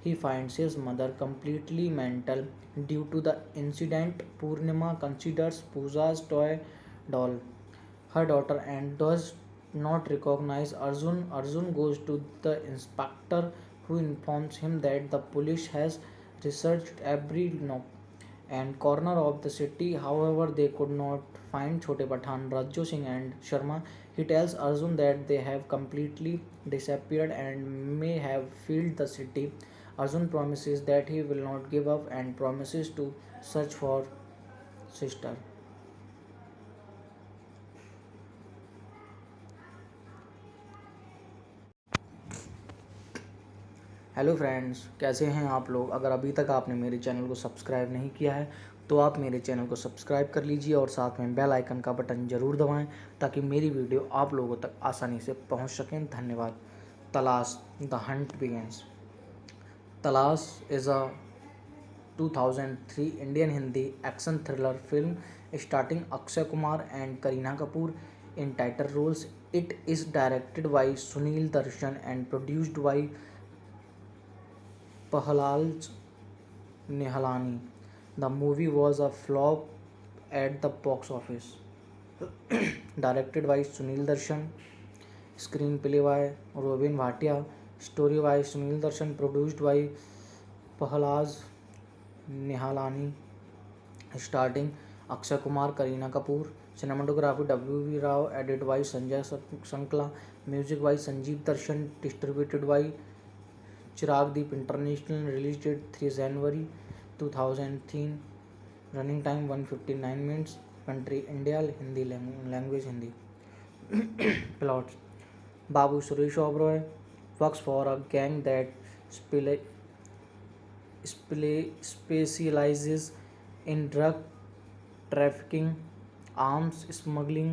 he finds his mother completely mental due to the incident. Purnima considers Pooja's toy doll her daughter and does not recognize Arjun. Arjun goes to the inspector who informs him that the police has researched every nook and corner of the city. However, they could not find Chote Pathan, Rajjo Singh and Sharma. He tells Arjun that they have completely disappeared and may have fled the city. Arjun promises that he will not give up and promises to search for sister. Hello friends, कैसे हैं आप लोग। अगर अभी तक आपने मेरे channel को सब्सक्राइब नहीं किया है तो आप मेरे चैनल को सब्सक्राइब कर लीजिए और साथ में बेल आइकन का बटन ज़रूर दबाएं ताकि मेरी वीडियो आप लोगों तक आसानी से पहुंच सकें। धन्यवाद। तलाश, द हंट बिगिंस। तलाश is a 2003 Indian Hindi action thriller film starring Akshay Kumar and Kareena Kapoor in title roles. It is directed by Sunil Darshan and produced by Prahalad Nihalani. The movie was a flop at the box office. Directed by Sunil Darshan, screenplay by Robin Bhatia, story by Sunil Darshan, produced by Prahalad Nihalani, starting Akshay Kumar, Kareena Kapoor. Cinematography W.V. Rao, edited by Sanjay Sankla, music by Sanjeev Darshan, distributed by Chirag Deep International, release date 3 January 2003, running time 159 minutes, country India, Hindi language Hindi. Plot: Babu Suresh Oberoi works for a gang that specializes in drug trafficking, arms smuggling,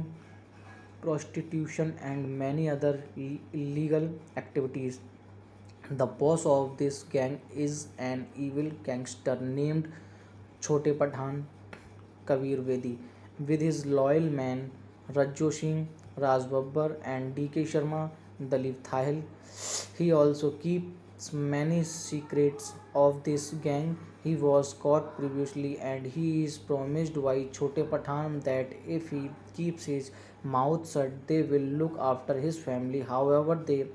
prostitution, and many other illegal activities. The boss of this gang is an evil gangster named Chote Pathan Kabir Vedi, with his loyal men Rajjo Singh, Raj Babbar, and D.K. Sharma, Dalip Thahil. He also keeps many secrets of this gang. He was caught previously and he is promised by Chote Pathan that if he keeps his mouth shut, they will look after his family. However, they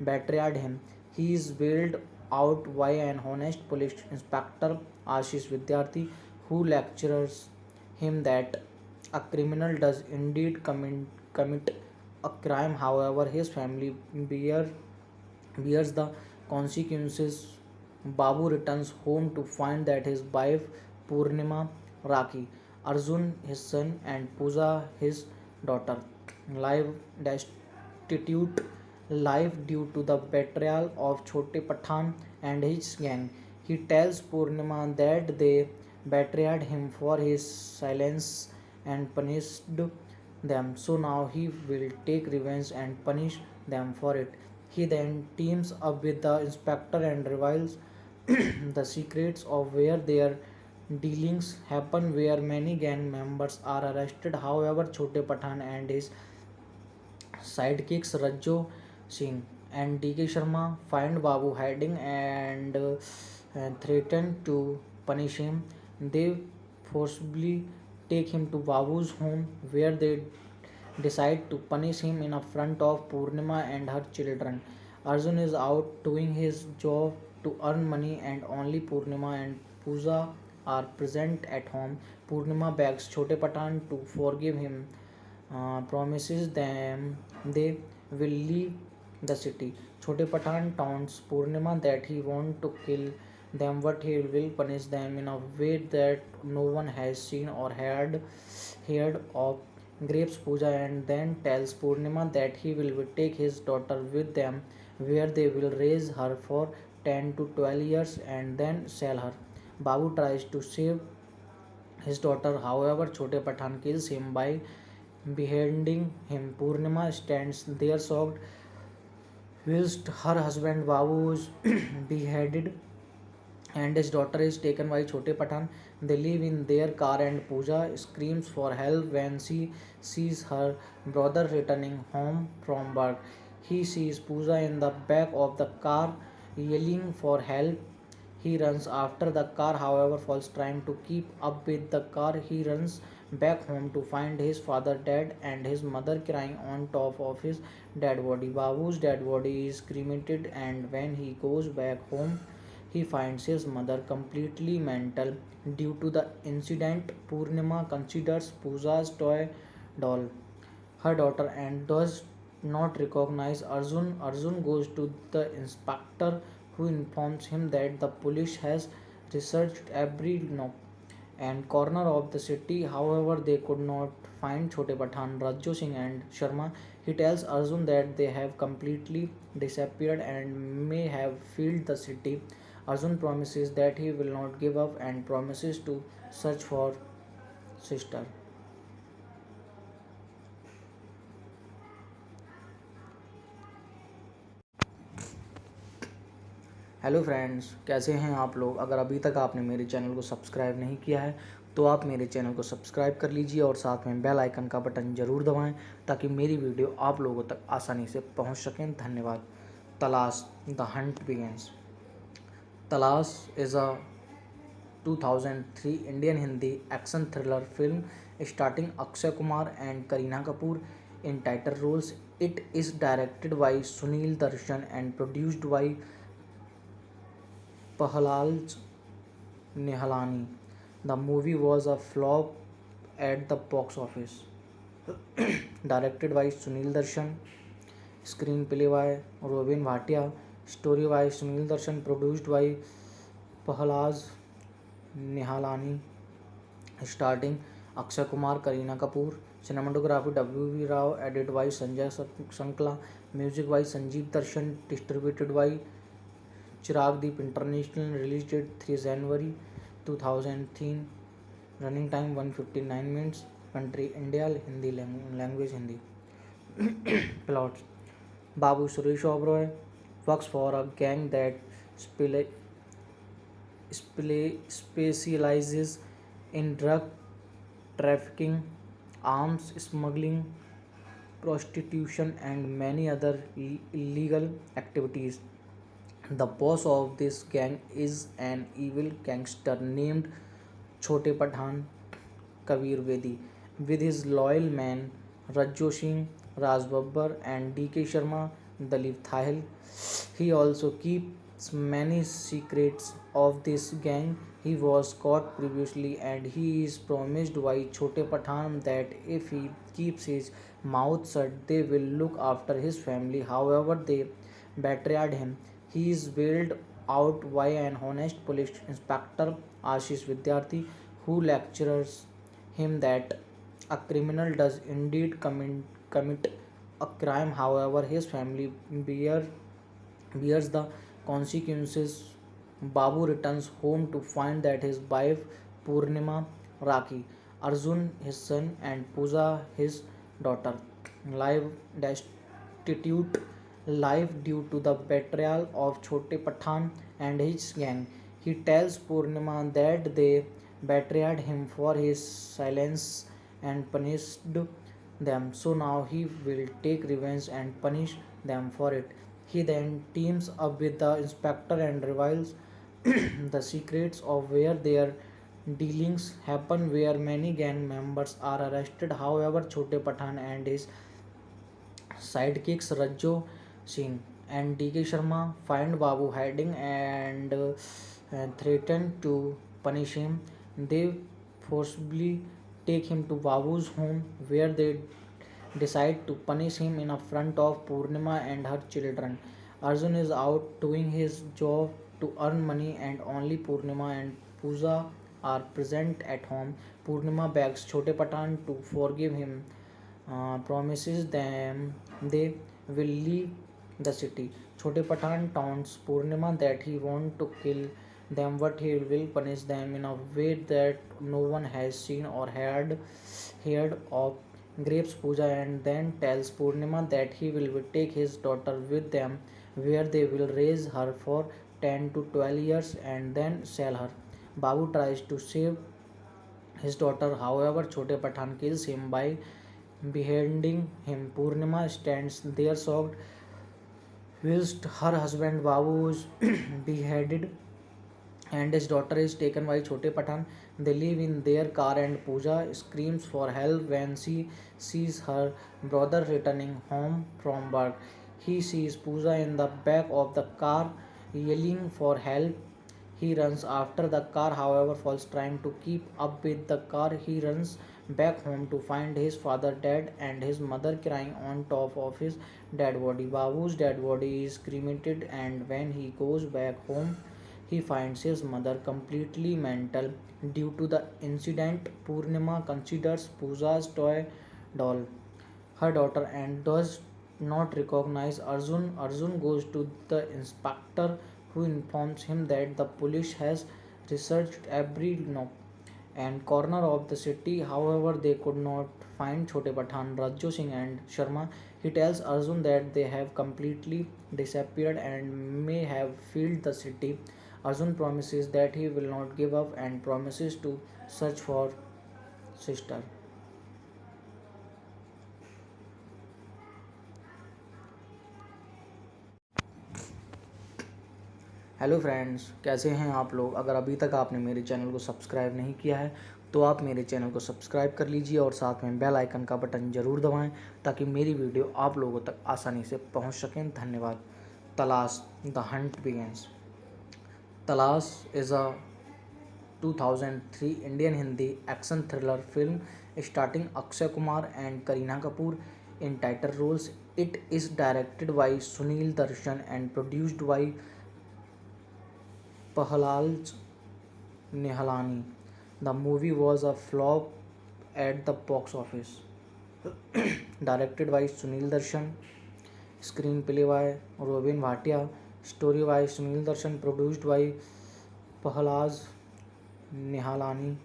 betrayed him. He is bailed out by an honest police inspector, Ashish Vidyarthi, who lectures him that a criminal does indeed commit a crime. However, his family bears the consequences. Babu returns home to find that his wife Purnima, Raki, Arjun his son, and Pooja his daughter live destitute life due to the betrayal of Chote Pathan and his gang. He tells Purnima that they betrayed him for his silence and punished them, so now he will take revenge and punish them for it. He then teams up with the inspector and reveals the secrets of where their dealings happen, where many gang members are arrested. However, Chote Pathan and his sidekicks Rajjo Singh and D.K. Sharma find Babu hiding and threaten to punish him. They forcibly take him to Babu's home where they decide to punish him in front of Purnima and her children. Arjun is out doing his job to earn money and only Purnima and Pooja are present at home. Purnima begs Chote Pathan to forgive him, promises them they will leave the city. Chote Pathan taunts Purnima that he wants to kill them but he will punish them in a way that no one has seen or heard of. Grapes Puja and then tells Purnima that he will take his daughter with them where they will raise her for 10 to 12 years and then sell her. Babu tries to save his daughter, however, Chote Pathan kills him by beheading him. Purnima stands there shocked whilst her husband Babu is beheaded and his daughter is taken by Chote Pathan. They live in their car and Pooja screams for help when she sees her brother returning home from work. He sees Pooja in the back of the car yelling for help. He runs after the car, however, falls trying to keep up with the car. He runs back home to find his father dead and his mother crying on top of his dead body. Babu's dead body is cremated, and when he goes back home, he finds his mother completely mental due to the incident. Purnima considers Pooja's toy doll her daughter and does not recognize Arjun. Arjun goes to the inspector who informs him that the police has researched every nook and corner of the city. However, they could not find Chote Pathan, Rajjo Singh, and Sharma. He tells Arjun that they have completely disappeared and may have fled the city. Arjun promises that he will not give up and promises to search for sister. Hello friends, कैसे हैं आप लोग। अगर अभी तक आपने मेरे channel को सब्सक्राइब नहीं किया है तो आप मेरे चैनल को सब्सक्राइब कर लीजिए और साथ में बेल आइकन का बटन ज़रूर दबाएं ताकि मेरी वीडियो आप लोगों तक आसानी से पहुंच सकें। धन्यवाद। तलाश, द हंट बिगिंस। तलाश is a 2003 Indian Hindi action thriller film starting Akshay Kumar and Kareena Kapoor in title roles. It is directed by Sunil Darshan and produced by Pahalaj Nihalani. The movie was a flop at the box office. Directed by Sunil Darshan, screenplay by Robin Bhatia, story by Sunil Darshan, produced by Pahalaj Nihalani, starting Akshay Kumar, Kareena Kapoor. Cinematography W.V. Rao, edited by Sanjay Sankla, music by Sanjeev Darshan, distributed by Chirag Deep International, release date 3 January 2003, running time 159 minutes, country India, Hindi language Hindi. Plot: Babu Suresh Oberoi works for a gang that specializes in drug trafficking, arms smuggling, prostitution, and many other illegal activities. The boss of this gang is an evil gangster named Chote Pathan Kabir Vedi. With his loyal men Rajjo Singh, Raj Babbar, and D.K. Sharma, Dalip Thahil, he also keeps many secrets of this gang. He was caught previously and he is promised by Chote Pathan that if he keeps his mouth shut, they will look after his family. However, they betrayed him. He is bailed out by an honest police inspector, Ashish Vidyarthi, who lectures him that a criminal does indeed commit a crime. However, his family bears the consequences. Babu returns home to find that his wife Purnima, Raki, Arjun his son, and Pooja his daughter live destitute life due to the betrayal of Chote Pathan and his gang. He tells Purnima that they betrayed him for his silence and punished them, so now he will take revenge and punish them for it. He then teams up with the inspector and reveals the secrets of where their dealings happen, where many gang members are arrested. However, Chote Pathan and his sidekicks Rajjo Singh and D.K. Sharma find Babu hiding and threaten to punish him. They forcibly take him to Babu's home where they decide to punish him in front of Purnima and her children. Arjun is out doing his job to earn money and only Purnima and Pooja are present at home. Purnima begs Chote Pathan to forgive him, promises them they will leave the city. Chote Pathan taunts Purnima that he wants to kill them but he will punish them in a way that no one has seen or heard of. Grapes Pooja and then tells Purnima that he will take his daughter with them where they will raise her for 10 to 12 years and then sell her. Babu tries to save his daughter, however, Chote Pathan kills him by beheading him. Purnima stands there shocked, whilst her husband Babu is beheaded and his daughter is taken by Chote Pathan. They live in their car and Pooja screams for help when she sees her brother returning home from work. He sees Pooja in the back of the car yelling for help. He runs after the car, however, falls trying to keep up with the car. He runs back home to find his father dead and his mother crying on top of his dead body. Babu's dead body is cremated, and when he goes back home, he finds his mother completely mental due to the incident. Purnima considers Pooja's toy doll her daughter and does not recognize Arjun. Arjun goes to the inspector who informs him that the police has researched every nook and corner of the city. However, they could not find Chote Pathan, Rajjo Singh and Sharma. He tells Arjun that they have completely disappeared and may have filled the city. Arjun promises that he will not give up and promises to search for sister. Hello friends, कैसे हैं आप लोग। अगर अभी तक आपने मेरे channel को सब्सक्राइब नहीं किया है तो आप मेरे चैनल को सब्सक्राइब कर लीजिए और साथ में बेल आइकन का बटन ज़रूर दबाएं ताकि मेरी वीडियो आप लोगों तक आसानी से पहुंच सकें। धन्यवाद। तलाश, द हंट बिगिंस। तलाश is a 2003 Indian Hindi action thriller film starring Akshay Kumar and Kareena Kapoor in title roles. It is directed by Sunil Darshan and produced by Prahalad Nihalani. The movie was a flop at the box office. Directed by Sunil Darshan, screenplay by Robin Bhatia, story by Sunil Darshan, produced by Prahalad Nihalani,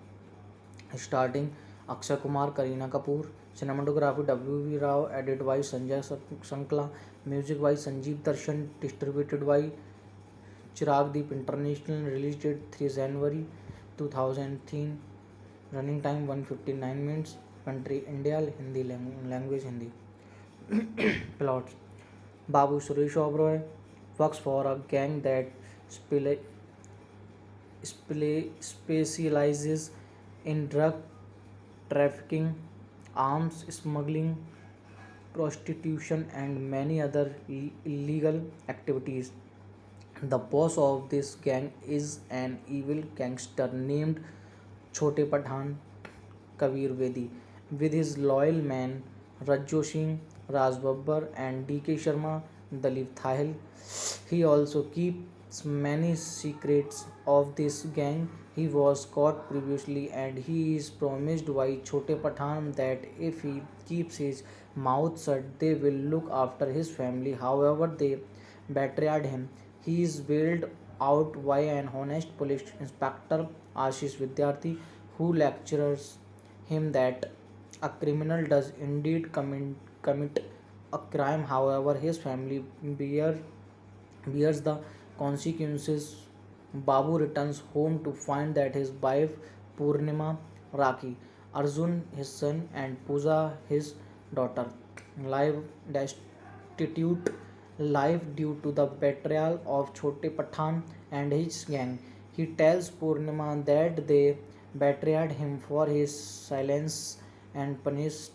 starting Akshay Kumar, Kareena Kapoor, cinematography W.V. Rao, edited by Sanjay Sankla, music by Sanjeev Darshan, distributed by Chirag Deep International, release date 3 January 2003, running time 159 minutes, country India, Hindi language Hindi. Plot: Babu Suresh Oberoi works for a gang that specializes in drug trafficking, arms smuggling, prostitution, and many other illegal activities. The boss of this gang is an evil gangster named Chote Pathan Kabir Vedi. With his loyal men Rajjo Singh, Raj Babbar, and DK Sharma, Dalip Thahil, he also keeps many secrets of this gang. He was caught previously and he is promised by Chote Pathan that if he keeps his mouth shut, they will look after his family. However, they betrayed him. He is bailed out by an honest police inspector, Ashish Vidyarthi, who lectures him that a criminal does indeed commit a crime. However, his family bears the consequences. Babu returns home to find that his wife Purnima, Raki, Arjun his son, and Pooja his daughter live destitute life due to the betrayal of Chote Pathan and his gang. He tells Purnima that they betrayed him for his silence and punished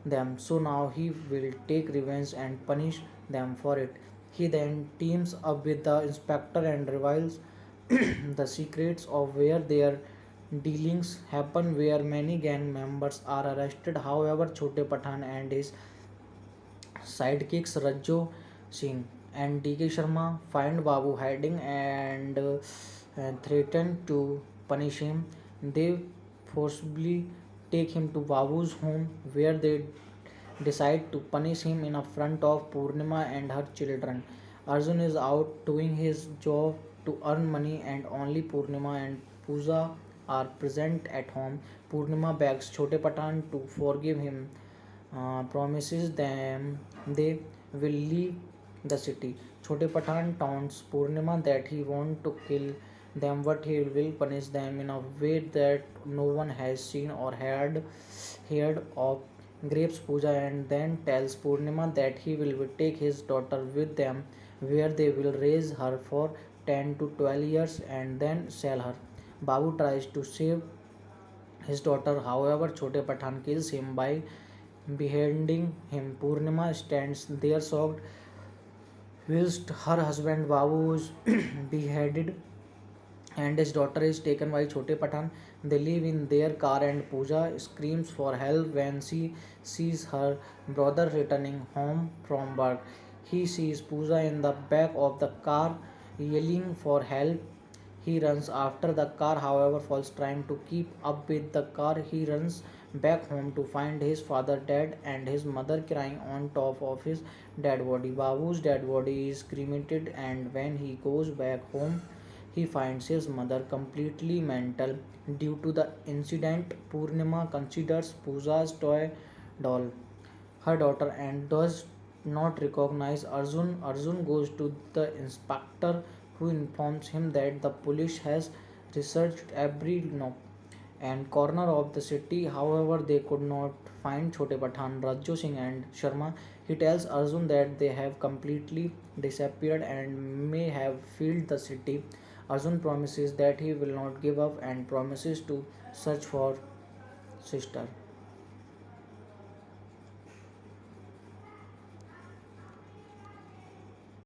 them. So now he will take revenge and punish them for it. He then teams up with the inspector and reveals the secrets of where their dealings happen, where many gang members are arrested. However, Chote Pathan and his sidekicks Rajjo Singh and DK Sharma find Babu hiding and threaten to punish him. They forcibly take him to Babu's home where they decide to punish him in front of Purnima and her children. Arjun is out doing his job to earn money and only Purnima and Pooja are present at home. Purnima begs Chote Pathan to forgive him, promises them they will leave the city. Chote Pathan taunts Purnima that he wants to kill them but he will punish them in a way that no one has seen or heard of. Grapes Pooja and then tells Purnima that he will take his daughter with them where they will raise her for 10 to 12 years and then sell her. Babu tries to save his daughter, however, Chote Pathan kills him by beheading him. Purnima stands there shocked whilst her husband Babu is beheaded and his daughter is taken by Chote Pathan. They live in their car and Pooja screams for help when she sees her brother returning home from work. He sees Pooja in the back of the car yelling for help. He runs after the car, however, falls trying to keep up with the car. He runs back home to find his father dead and his mother crying on top of his dead body. Babu's dead body is cremated, and when he goes back home, he finds his mother completely mental due to the incident. Purnima considers Pooja's toy doll her daughter and does not recognize Arjun. Arjun goes to the inspector who informs him that the police has researched every nook and corner of the city. However, they could not find Chote Pathan, Raju Singh and Sharma. He tells Arjun that they have completely disappeared and may have filled the city. Arjun promises that he will not give up and promises to search for sister.